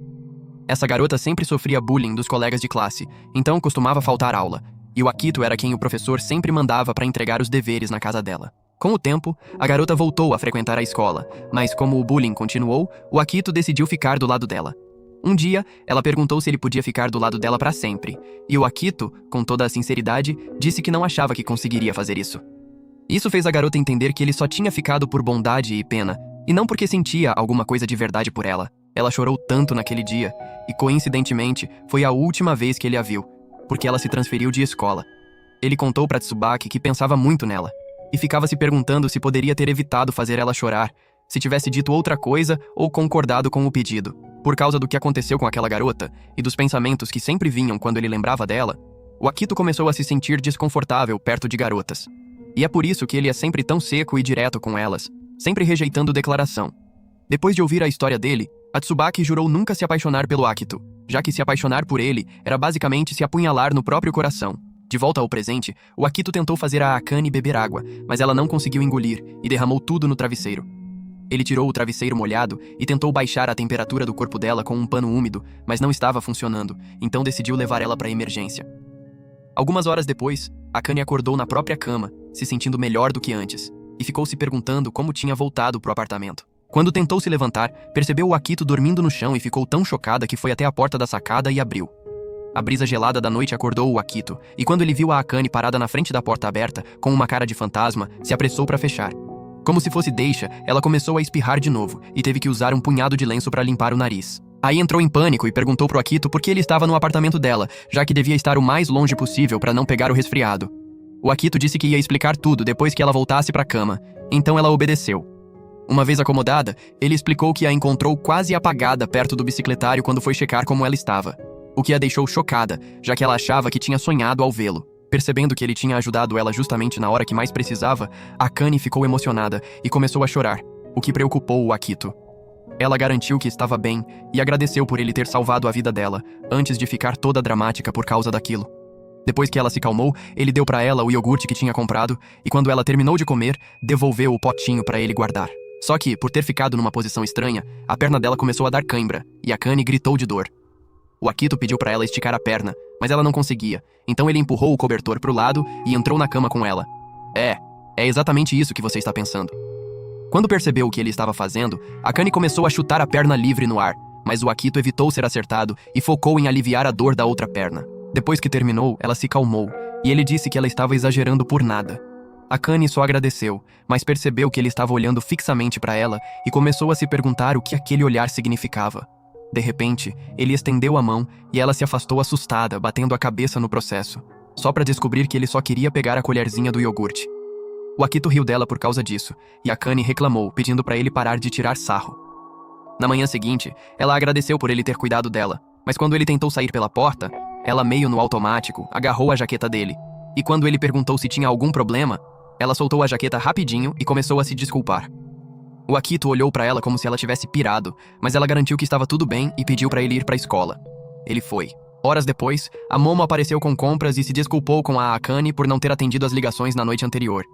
Speaker 1: Essa garota sempre sofria bullying dos colegas de classe, então costumava faltar aula, e o Akito era quem o professor sempre mandava para entregar os deveres na casa dela. Com o tempo, a garota voltou a frequentar a escola, mas como o bullying continuou, o Akito decidiu ficar do lado dela. Um dia, ela perguntou se ele podia ficar do lado dela para sempre, e o Akito, com toda a sinceridade, disse que não achava que conseguiria fazer isso. Isso fez a garota entender que ele só tinha ficado por bondade e pena, e não porque sentia alguma coisa de verdade por ela. Ela chorou tanto naquele dia, e coincidentemente, foi a última vez que ele a viu, porque ela se transferiu de escola. Ele contou pra Tsubaki que pensava muito nela, e ficava se perguntando se poderia ter evitado fazer ela chorar, se tivesse dito outra coisa ou concordado com o pedido. Por causa do que aconteceu com aquela garota, e dos pensamentos que sempre vinham quando ele lembrava dela, o Akito começou a se sentir desconfortável perto de garotas. E é por isso que ele é sempre tão seco e direto com elas, sempre rejeitando declaração. Depois de ouvir a história dele, a Tsubaki jurou nunca se apaixonar pelo Akito, já que se apaixonar por ele era basicamente se apunhalar no próprio coração. De volta ao presente, o Akito tentou fazer a Akane beber água, mas ela não conseguiu engolir e derramou tudo no travesseiro. Ele tirou o travesseiro molhado e tentou baixar a temperatura do corpo dela com um pano úmido, mas não estava funcionando, então decidiu levar ela para emergência. Algumas horas depois, Akane acordou na própria cama, se sentindo melhor do que antes, e ficou se perguntando como tinha voltado pro apartamento. Quando tentou se levantar, percebeu o Akito dormindo no chão e ficou tão chocada que foi até a porta da sacada e abriu. A brisa gelada da noite acordou o Akito, e quando ele viu a Akane parada na frente da porta aberta, com uma cara de fantasma, se apressou para fechar. Como se fosse deixa, ela começou a espirrar de novo, e teve que usar um punhado de lenço para limpar o nariz. Aí entrou em pânico e perguntou pro Akito por que ele estava no apartamento dela, já que devia estar o mais longe possível para não pegar o resfriado. O Akito disse que ia explicar tudo depois que ela voltasse para a cama, então ela obedeceu. Uma vez acomodada, ele explicou que a encontrou quase apagada perto do bicicletário quando foi checar como ela estava, o que a deixou chocada, já que ela achava que tinha sonhado ao vê-lo. Percebendo que ele tinha ajudado ela justamente na hora que mais precisava, Akane ficou emocionada e começou a chorar, o que preocupou o Akito. Ela garantiu que estava bem e agradeceu por ele ter salvado a vida dela, antes de ficar toda dramática por causa daquilo. Depois que ela se calmou, ele deu pra ela o iogurte que tinha comprado e quando ela terminou de comer, devolveu o potinho pra ele guardar. Só que, por ter ficado numa posição estranha, a perna dela começou a dar cãibra, e Akane gritou de dor. O Akito pediu pra ela esticar a perna, mas ela não conseguia, então ele empurrou o cobertor pro lado e entrou na cama com ela. É exatamente isso que você está pensando. Quando percebeu o que ele estava fazendo, Akane começou a chutar a perna livre no ar, mas o Akito evitou ser acertado e focou em aliviar a dor da outra perna. Depois que terminou, ela se calmou, e ele disse que ela estava exagerando por nada. Akane só agradeceu, mas percebeu que ele estava olhando fixamente para ela e começou a se perguntar o que aquele olhar significava. De repente, ele estendeu a mão e ela se afastou assustada, batendo a cabeça no processo, só para descobrir que ele só queria pegar a colherzinha do iogurte. O Akito riu dela por causa disso, e Akane reclamou, pedindo para ele parar de tirar sarro. Na manhã seguinte, ela agradeceu por ele ter cuidado dela, mas quando ele tentou sair pela porta, ela, meio no automático, agarrou a jaqueta dele, e quando ele perguntou se tinha algum problema, ela soltou a jaqueta rapidinho e começou a se desculpar. O Akito olhou para ela como se ela tivesse pirado, mas ela garantiu que estava tudo bem e pediu para ele ir para a escola. Ele foi. Horas depois, a Momo apareceu com compras e se desculpou com a Akane por não ter atendido as ligações na noite anterior.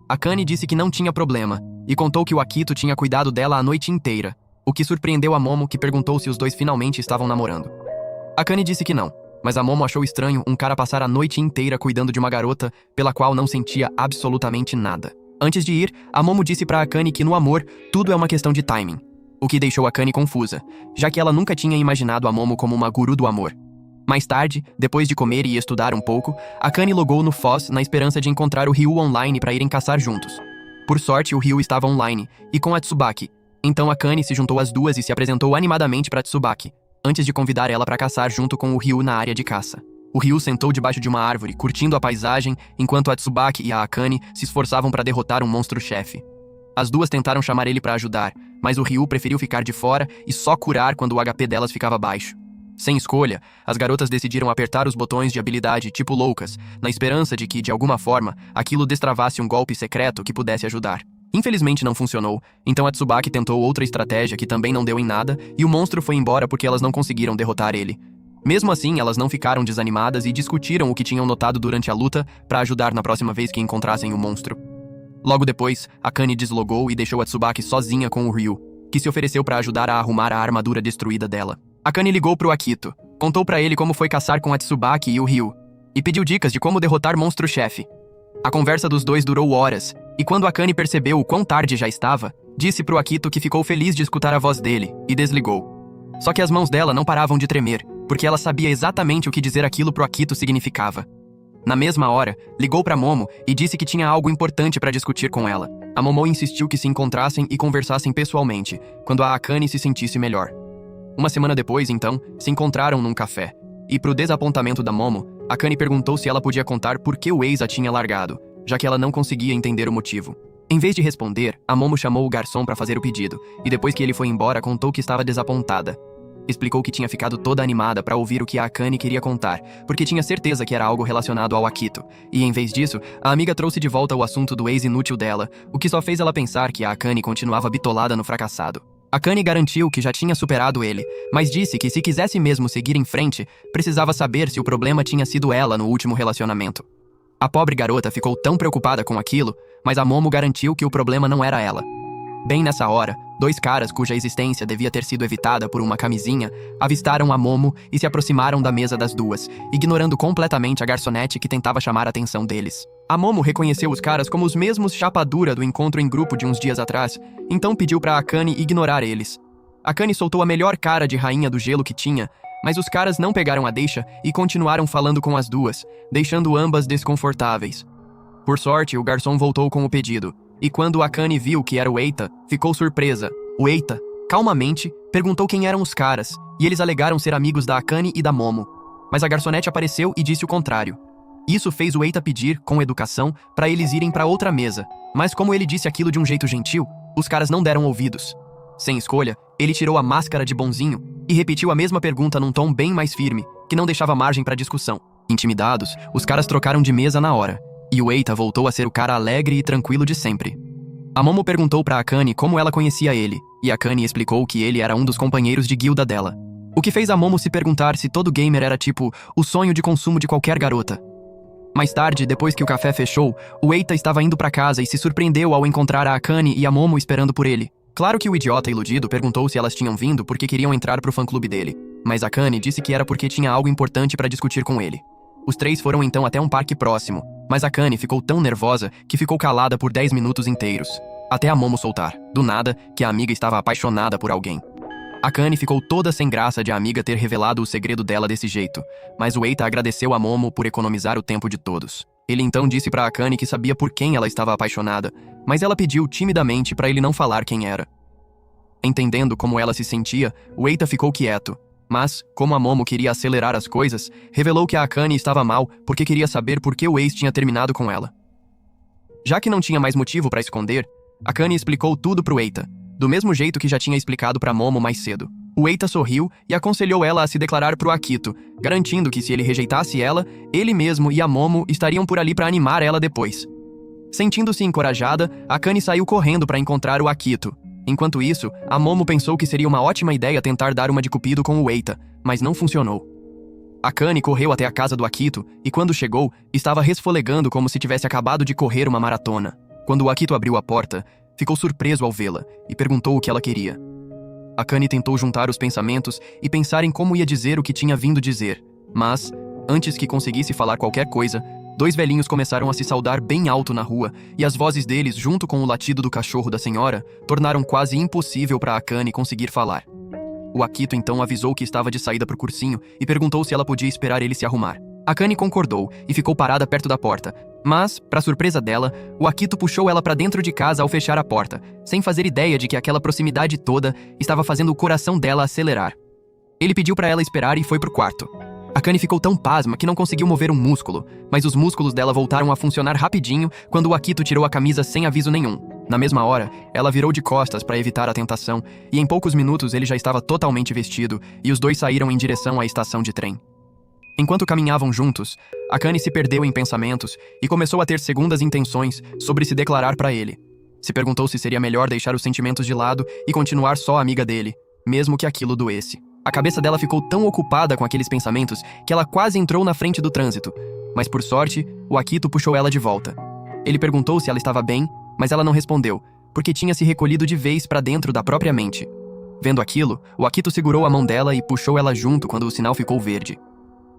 Speaker 1: Akane disse que não tinha problema, e contou que o Akito tinha cuidado dela a noite inteira, o que surpreendeu a Momo, que perguntou se os dois finalmente estavam namorando. Akane disse que não, mas a Momo achou estranho um cara passar a noite inteira cuidando de uma garota pela qual não sentia absolutamente nada. Antes de ir, a Momo disse pra Akane que no amor, tudo é uma questão de timing, o que deixou Akane confusa, já que ela nunca tinha imaginado a Momo como uma guru do amor. Mais tarde, depois de comer e estudar um pouco, Akane logou no Foz na esperança de encontrar o Ryu online para irem caçar juntos. Por sorte, o Ryu estava online, e com a Tsubaki. Então Akane se juntou às duas e se apresentou animadamente para Tsubaki, antes de convidar ela para caçar junto com o Ryu na área de caça. O Ryu sentou debaixo de uma árvore, curtindo a paisagem, enquanto a Tsubaki e a Akane se esforçavam para derrotar um monstro-chefe. As duas tentaram chamar ele para ajudar, mas o Ryu preferiu ficar de fora e só curar quando o HP delas ficava baixo. Sem escolha, as garotas decidiram apertar os botões de habilidade tipo loucas, na esperança de que, de alguma forma, aquilo destravasse um golpe secreto que pudesse ajudar. Infelizmente não funcionou, então a Tsubaki tentou outra estratégia que também não deu em nada, e o monstro foi embora porque elas não conseguiram derrotar ele. Mesmo assim, elas não ficaram desanimadas e discutiram o que tinham notado durante a luta para ajudar na próxima vez que encontrassem o monstro. Logo depois, Akane deslogou e deixou a Tsubaki sozinha com o Ryu, que se ofereceu para ajudar a arrumar a armadura destruída dela. Akane ligou pro Akito, contou pra ele como foi caçar com a Tsubaki e o Ryu, e pediu dicas de como derrotar monstro-chefe. A conversa dos dois durou horas, e quando Akane percebeu o quão tarde já estava, disse pro Akito que ficou feliz de escutar a voz dele, e desligou. Só que as mãos dela não paravam de tremer, porque ela sabia exatamente o que dizer aquilo pro Akito significava. Na mesma hora, ligou pra Momo e disse que tinha algo importante para discutir com ela. A Momo insistiu que se encontrassem e conversassem pessoalmente, quando a Akane se sentisse melhor. Uma semana depois, então, se encontraram num café. E pro desapontamento da Momo, Akane perguntou se ela podia contar por que o ex a tinha largado, já que ela não conseguia entender o motivo. Em vez de responder, a Momo chamou o garçom para fazer o pedido, e depois que ele foi embora, contou que estava desapontada. Explicou que tinha ficado toda animada para ouvir o que a Akane queria contar, porque tinha certeza que era algo relacionado ao Akito. E em vez disso, a amiga trouxe de volta o assunto do ex inútil dela, o que só fez ela pensar que a Akane continuava bitolada no fracassado. Akane garantiu que já tinha superado ele, mas disse que se quisesse mesmo seguir em frente, precisava saber se o problema tinha sido ela no último relacionamento. A pobre garota ficou tão preocupada com aquilo, mas a Momo garantiu que o problema não era ela. Bem nessa hora, dois caras cuja existência devia ter sido evitada por uma camisinha, avistaram a Momo e se aproximaram da mesa das duas, ignorando completamente a garçonete que tentava chamar a atenção deles. A Momo reconheceu os caras como os mesmos chapa dura do encontro em grupo de uns dias atrás, então pediu pra Akane ignorar eles. Akane soltou a melhor cara de rainha do gelo que tinha, mas os caras não pegaram a deixa e continuaram falando com as duas, deixando ambas desconfortáveis. Por sorte, o garçom voltou com o pedido, e quando Akane viu que era o Eita, ficou surpresa. O Eita, calmamente, perguntou quem eram os caras, e eles alegaram ser amigos da Akane e da Momo. Mas a garçonete apareceu e disse o contrário. Isso fez o Eita pedir, com educação, para eles irem para outra mesa, mas como ele disse aquilo de um jeito gentil, os caras não deram ouvidos. Sem escolha, ele tirou a máscara de bonzinho e repetiu a mesma pergunta num tom bem mais firme, que não deixava margem para discussão. Intimidados, os caras trocaram de mesa na hora, e o Eita voltou a ser o cara alegre e tranquilo de sempre. A Momo perguntou pra Akane como ela conhecia ele, e Akane explicou que ele era um dos companheiros de guilda dela. O que fez a Momo se perguntar se todo gamer era tipo o sonho de consumo de qualquer garota. Mais tarde, depois que o café fechou, o Eita estava indo pra casa e se surpreendeu ao encontrar a Akane e a Momo esperando por ele. Claro que o idiota iludido perguntou se elas tinham vindo porque queriam entrar pro fã-clube dele, mas Akane disse que era porque tinha algo importante pra discutir com ele. Os três foram então até um parque próximo, mas Akane ficou tão nervosa que ficou calada por 10 minutos inteiros, até a Momo soltar, do nada, que a amiga estava apaixonada por alguém. Akane ficou toda sem graça de a amiga ter revelado o segredo dela desse jeito, mas o Eita agradeceu a Momo por economizar o tempo de todos. Ele então disse pra Akane que sabia por quem ela estava apaixonada, mas ela pediu timidamente pra ele não falar quem era. Entendendo como ela se sentia, o Eita ficou quieto, mas, como a Momo queria acelerar as coisas, revelou que a Akane estava mal porque queria saber por que o ex tinha terminado com ela. Já que não tinha mais motivo para esconder, Akane explicou tudo pro Eita, do mesmo jeito que já tinha explicado pra Momo mais cedo. O Eita sorriu e aconselhou ela a se declarar pro Akito, garantindo que se ele rejeitasse ela, ele mesmo e a Momo estariam por ali pra animar ela depois. Sentindo-se encorajada, Akane saiu correndo para encontrar o Akito. Enquanto isso, a Momo pensou que seria uma ótima ideia tentar dar uma de cupido com o Eita, mas não funcionou. Akane correu até a casa do Akito e quando chegou, estava resfolegando como se tivesse acabado de correr uma maratona. Quando o Akito abriu a porta, ficou surpreso ao vê-la e perguntou o que ela queria. Akane tentou juntar os pensamentos e pensar em como ia dizer o que tinha vindo dizer, mas, antes que conseguisse falar qualquer coisa, 2 velhinhos começaram a se saudar bem alto na rua e as vozes deles, junto com o latido do cachorro da senhora, tornaram quase impossível para Akane conseguir falar. O Akito então avisou que estava de saída pro cursinho e perguntou se ela podia esperar ele se arrumar. Akane concordou e ficou parada perto da porta, mas, para surpresa dela, o Akito puxou ela para dentro de casa ao fechar a porta, sem fazer ideia de que aquela proximidade toda estava fazendo o coração dela acelerar. Ele pediu para ela esperar e foi pro quarto. Akane ficou tão pasma que não conseguiu mover um músculo, mas os músculos dela voltaram a funcionar rapidinho quando o Akito tirou a camisa sem aviso nenhum. Na mesma hora, ela virou de costas para evitar a tentação, e em poucos minutos ele já estava totalmente vestido, e os dois saíram em direção à estação de trem. Enquanto caminhavam juntos, Akane se perdeu em pensamentos e começou a ter segundas intenções sobre se declarar para ele. Se perguntou se seria melhor deixar os sentimentos de lado e continuar só amiga dele, mesmo que aquilo doesse. A cabeça dela ficou tão ocupada com aqueles pensamentos que ela quase entrou na frente do trânsito, mas por sorte, o Akito puxou ela de volta. Ele perguntou se ela estava bem, mas ela não respondeu, porque tinha se recolhido de vez para dentro da própria mente. Vendo aquilo, o Akito segurou a mão dela e puxou ela junto quando o sinal ficou verde.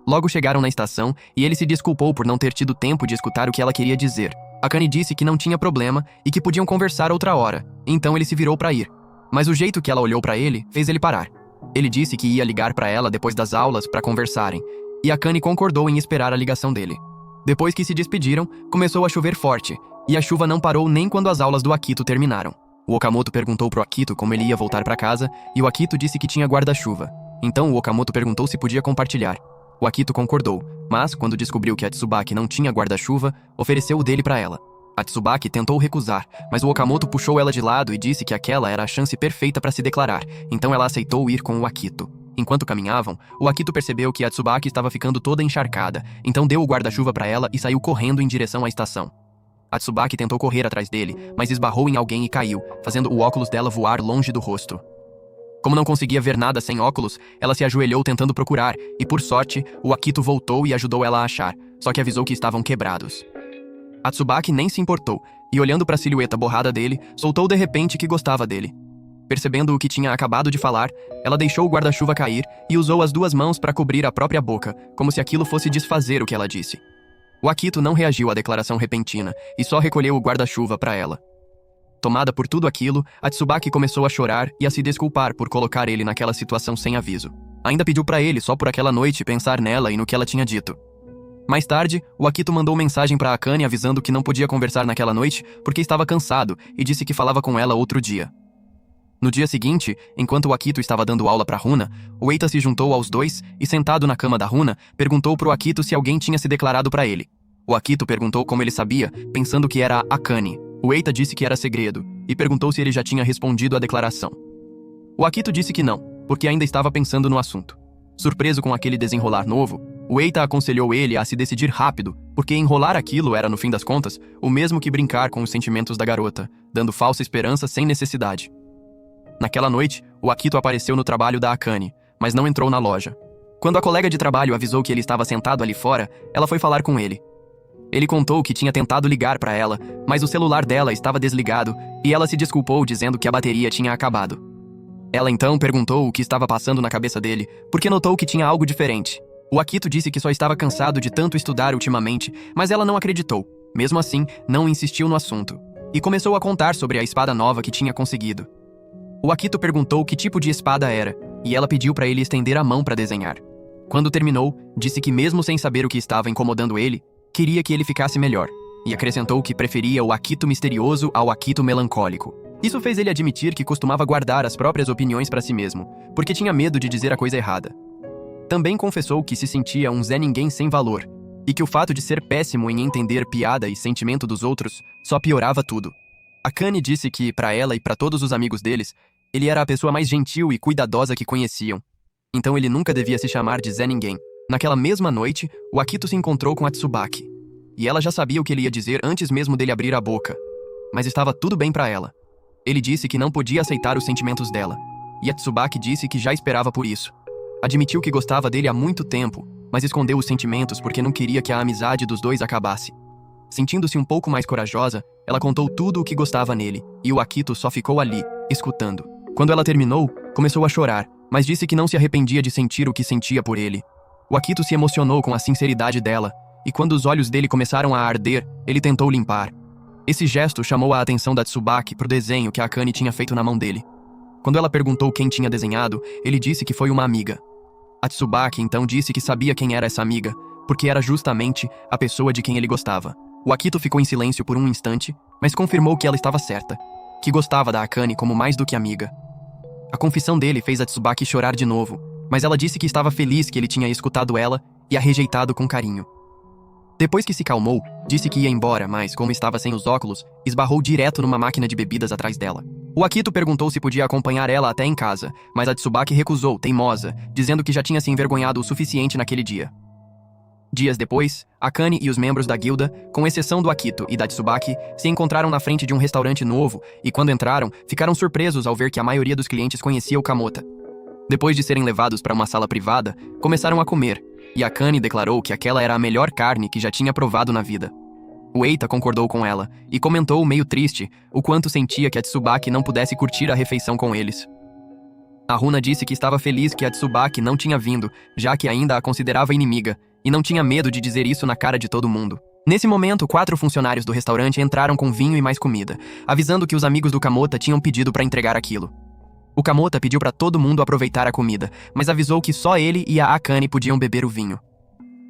Speaker 1: Logo chegaram na estação e ele se desculpou por não ter tido tempo de escutar o que ela queria dizer. Akane disse que não tinha problema e que podiam conversar outra hora, então ele se virou para ir. Mas o jeito que ela olhou para ele fez ele parar. Ele disse que ia ligar para ela depois das aulas para conversarem, e Akane concordou em esperar a ligação dele. Depois que se despediram, começou a chover forte, e a chuva não parou nem quando as aulas do Akito terminaram. O Okamoto perguntou pro Akito como ele ia voltar para casa, e o Akito disse que tinha guarda-chuva. Então o Okamoto perguntou se podia compartilhar. O Akito concordou, mas quando descobriu que a Tsubaki não tinha guarda-chuva, ofereceu o dele para ela. A Tsubaki tentou recusar, mas o Okamoto puxou ela de lado e disse que aquela era a chance perfeita para se declarar, então ela aceitou ir com o Akito. Enquanto caminhavam, o Akito percebeu que a Tsubaki estava ficando toda encharcada, então deu o guarda-chuva para ela e saiu correndo em direção à estação. A Tsubaki tentou correr atrás dele, mas esbarrou em alguém e caiu, fazendo o óculos dela voar longe do rosto. Como não conseguia ver nada sem óculos, ela se ajoelhou tentando procurar, e por sorte, o Akito voltou e ajudou ela a achar, só que avisou que estavam quebrados. A Tsubaki nem se importou, e olhando para a silhueta borrada dele, soltou de repente que gostava dele. Percebendo o que tinha acabado de falar, ela deixou o guarda-chuva cair e usou as 2 mãos para cobrir a própria boca, como se aquilo fosse desfazer o que ela disse. O Akito não reagiu à declaração repentina e só recolheu o guarda-chuva para ela. Tomada por tudo aquilo, a Tsubaki começou a chorar e a se desculpar por colocar ele naquela situação sem aviso. Ainda pediu para ele só por aquela noite pensar nela e no que ela tinha dito. Mais tarde, o Akito mandou mensagem para Akane avisando que não podia conversar naquela noite porque estava cansado e disse que falava com ela outro dia. No dia seguinte, enquanto o Akito estava dando aula para Runa, o Eita se juntou aos dois e, sentado na cama da Runa, perguntou pro Akito se alguém tinha se declarado para ele. O Akito perguntou como ele sabia, pensando que era a Akane. O Eita disse que era segredo e perguntou se ele já tinha respondido à declaração. O Akito disse que não, porque ainda estava pensando no assunto. Surpreso com aquele desenrolar novo, o Eita aconselhou ele a se decidir rápido, porque enrolar aquilo era, no fim das contas, o mesmo que brincar com os sentimentos da garota, dando falsa esperança sem necessidade. Naquela noite, o Akito apareceu no trabalho da Akane, mas não entrou na loja. Quando a colega de trabalho avisou que ele estava sentado ali fora, ela foi falar com ele. Ele contou que tinha tentado ligar para ela, mas o celular dela estava desligado e ela se desculpou dizendo que a bateria tinha acabado. Ela então perguntou o que estava passando na cabeça dele, porque notou que tinha algo diferente. O Akito disse que só estava cansado de tanto estudar ultimamente, mas ela não acreditou. Mesmo assim, não insistiu no assunto. E começou a contar sobre a espada nova que tinha conseguido. O Akito perguntou que tipo de espada era, e ela pediu para ele estender a mão para desenhar. Quando terminou, disse que mesmo sem saber o que estava incomodando ele, queria que ele ficasse melhor, e acrescentou que preferia o Akito misterioso ao Akito melancólico. Isso fez ele admitir que costumava guardar as próprias opiniões para si mesmo, porque tinha medo de dizer a coisa errada. Também confessou que se sentia um Zé Ninguém sem valor, e que o fato de ser péssimo em entender piada e sentimento dos outros só piorava tudo. Akane disse que, para ela e para todos os amigos deles, ele era a pessoa mais gentil e cuidadosa que conheciam. Então ele nunca devia se chamar de Zé Ninguém. Naquela mesma noite, o Akito se encontrou com a Tsubaki. E ela já sabia o que ele ia dizer antes mesmo dele abrir a boca. Mas estava tudo bem para ela. Ele disse que não podia aceitar os sentimentos dela. E a Tsubaki disse que já esperava por isso. Admitiu que gostava dele há muito tempo, mas escondeu os sentimentos porque não queria que a amizade dos dois acabasse. Sentindo-se um pouco mais corajosa, ela contou tudo o que gostava nele, e o Akito só ficou ali, escutando. Quando ela terminou, começou a chorar, mas disse que não se arrependia de sentir o que sentia por ele. O Akito se emocionou com a sinceridade dela, e quando os olhos dele começaram a arder, ele tentou limpar. Esse gesto chamou a atenção da Tsubaki pro desenho que a Akane tinha feito na mão dele. Quando ela perguntou quem tinha desenhado, ele disse que foi uma amiga. A Tsubaki então disse que sabia quem era essa amiga, porque era justamente a pessoa de quem ele gostava. O Akito ficou em silêncio por um instante, mas confirmou que ela estava certa, que gostava da Akane como mais do que amiga. A confissão dele fez a Tsubaki chorar de novo, mas ela disse que estava feliz que ele tinha escutado ela e a rejeitado com carinho. Depois que se calmou, disse que ia embora, mas, como estava sem os óculos, esbarrou direto numa máquina de bebidas atrás dela. O Akito perguntou se podia acompanhar ela até em casa, mas a Tsubaki recusou, teimosa, dizendo que já tinha se envergonhado o suficiente naquele dia. Dias depois, Akane e os membros da guilda, com exceção do Akito e da Tsubaki, se encontraram na frente de um restaurante novo e, quando entraram, ficaram surpresos ao ver que a maioria dos clientes conhecia o Kamota. Depois de serem levados para uma sala privada, começaram a comer, e Akane declarou que aquela era a melhor carne que já tinha provado na vida. O Eita concordou com ela, e comentou, meio triste, o quanto sentia que a Tsubaki não pudesse curtir a refeição com eles. A Runa disse que estava feliz que a Tsubaki não tinha vindo, já que ainda a considerava inimiga, e não tinha medo de dizer isso na cara de todo mundo. Nesse momento, 4 funcionários do restaurante entraram com vinho e mais comida, avisando que os amigos do Kamota tinham pedido para entregar aquilo. O Kamota pediu para todo mundo aproveitar a comida, mas avisou que só ele e a Akane podiam beber o vinho.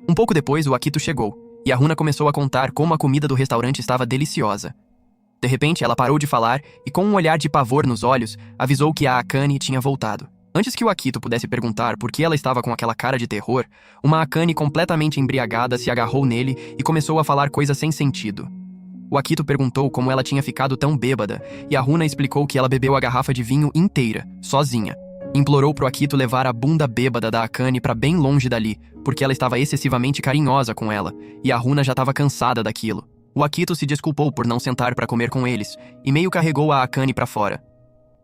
Speaker 1: Um pouco depois, o Akito chegou, e a Runa começou a contar como a comida do restaurante estava deliciosa. De repente, ela parou de falar e, com um olhar de pavor nos olhos, avisou que a Akane tinha voltado. Antes que o Akito pudesse perguntar por que ela estava com aquela cara de terror, uma Akane completamente embriagada se agarrou nele e começou a falar coisas sem sentido. O Akito perguntou como ela tinha ficado tão bêbada, e a Runa explicou que ela bebeu a garrafa de vinho inteira, sozinha. Implorou pro Akito levar a bunda bêbada da Akane pra bem longe dali, porque ela estava excessivamente carinhosa com ela, e a Runa já estava cansada daquilo. O Akito se desculpou por não sentar pra comer com eles, e meio carregou a Akane pra fora.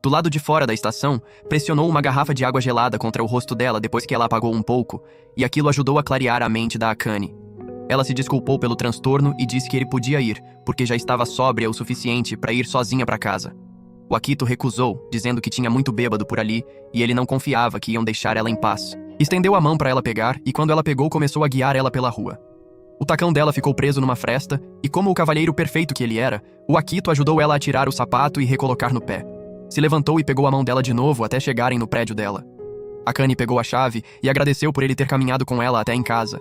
Speaker 1: Do lado de fora da estação, pressionou uma garrafa de água gelada contra o rosto dela depois que ela apagou um pouco, e aquilo ajudou a clarear a mente da Akane. Ela se desculpou pelo transtorno e disse que ele podia ir, porque já estava sóbria o suficiente para ir sozinha para casa. O Akito recusou, dizendo que tinha muito bêbado por ali e ele não confiava que iam deixar ela em paz. Estendeu a mão para ela pegar e quando ela pegou começou a guiar ela pela rua. O tacão dela ficou preso numa fresta e, como o cavalheiro perfeito que ele era, o Akito ajudou ela a tirar o sapato e recolocar no pé. Se levantou e pegou a mão dela de novo até chegarem no prédio dela. Akane pegou a chave e agradeceu por ele ter caminhado com ela até em casa.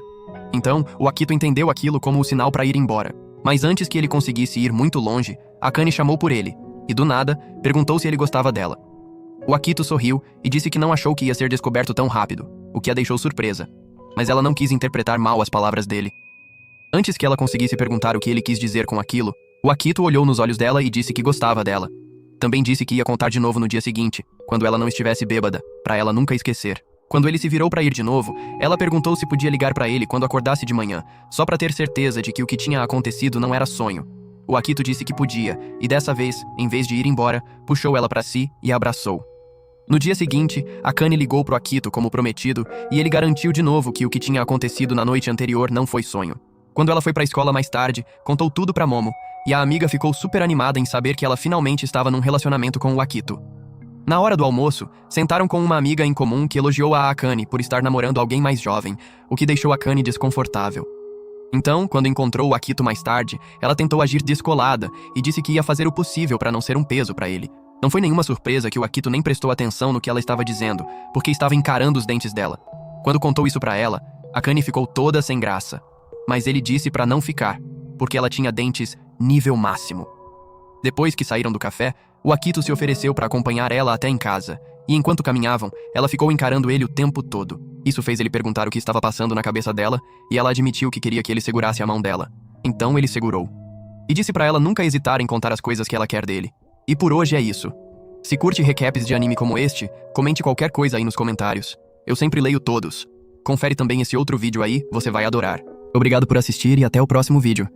Speaker 1: Então, o Akito entendeu aquilo como o sinal para ir embora. Mas antes que ele conseguisse ir muito longe, Akane chamou por ele, e do nada, perguntou se ele gostava dela. O Akito sorriu e disse que não achou que ia ser descoberto tão rápido, o que a deixou surpresa. Mas ela não quis interpretar mal as palavras dele. Antes que ela conseguisse perguntar o que ele quis dizer com aquilo, o Akito olhou nos olhos dela e disse que gostava dela. Também disse que ia contar de novo no dia seguinte, quando ela não estivesse bêbada, para ela nunca esquecer. Quando ele se virou para ir de novo, ela perguntou se podia ligar para ele quando acordasse de manhã, só para ter certeza de que o que tinha acontecido não era sonho. O Akito disse que podia, e dessa vez, em vez de ir embora, puxou ela para si e a abraçou. No dia seguinte, Akane ligou pro Akito como prometido, e ele garantiu de novo que o que tinha acontecido na noite anterior não foi sonho. Quando ela foi pra escola mais tarde, contou tudo pra Momo, e a amiga ficou super animada em saber que ela finalmente estava num relacionamento com o Akito. Na hora do almoço, sentaram com uma amiga em comum que elogiou a Akane por estar namorando alguém mais jovem, o que deixou Akane desconfortável. Então, quando encontrou o Akito mais tarde, ela tentou agir descolada e disse que ia fazer o possível para não ser um peso para ele. Não foi nenhuma surpresa que o Akito nem prestou atenção no que ela estava dizendo, porque estava encarando os dentes dela. Quando contou isso para ela, Akane ficou toda sem graça. Mas ele disse para não ficar, porque ela tinha dentes nível máximo. Depois que saíram do café, o Akito se ofereceu para acompanhar ela até em casa, E enquanto caminhavam, ela ficou encarando ele o tempo todo. Isso fez ele perguntar o que estava passando na cabeça dela, e ela admitiu que queria que ele segurasse a mão dela. Então ele segurou. E disse pra ela nunca hesitar em contar as coisas que ela quer dele. E por hoje é isso. Se curte recaps de anime como este, comente qualquer coisa aí nos comentários. Eu sempre leio todos. Confere também esse outro vídeo aí, você vai adorar. Obrigado por assistir e até o próximo vídeo.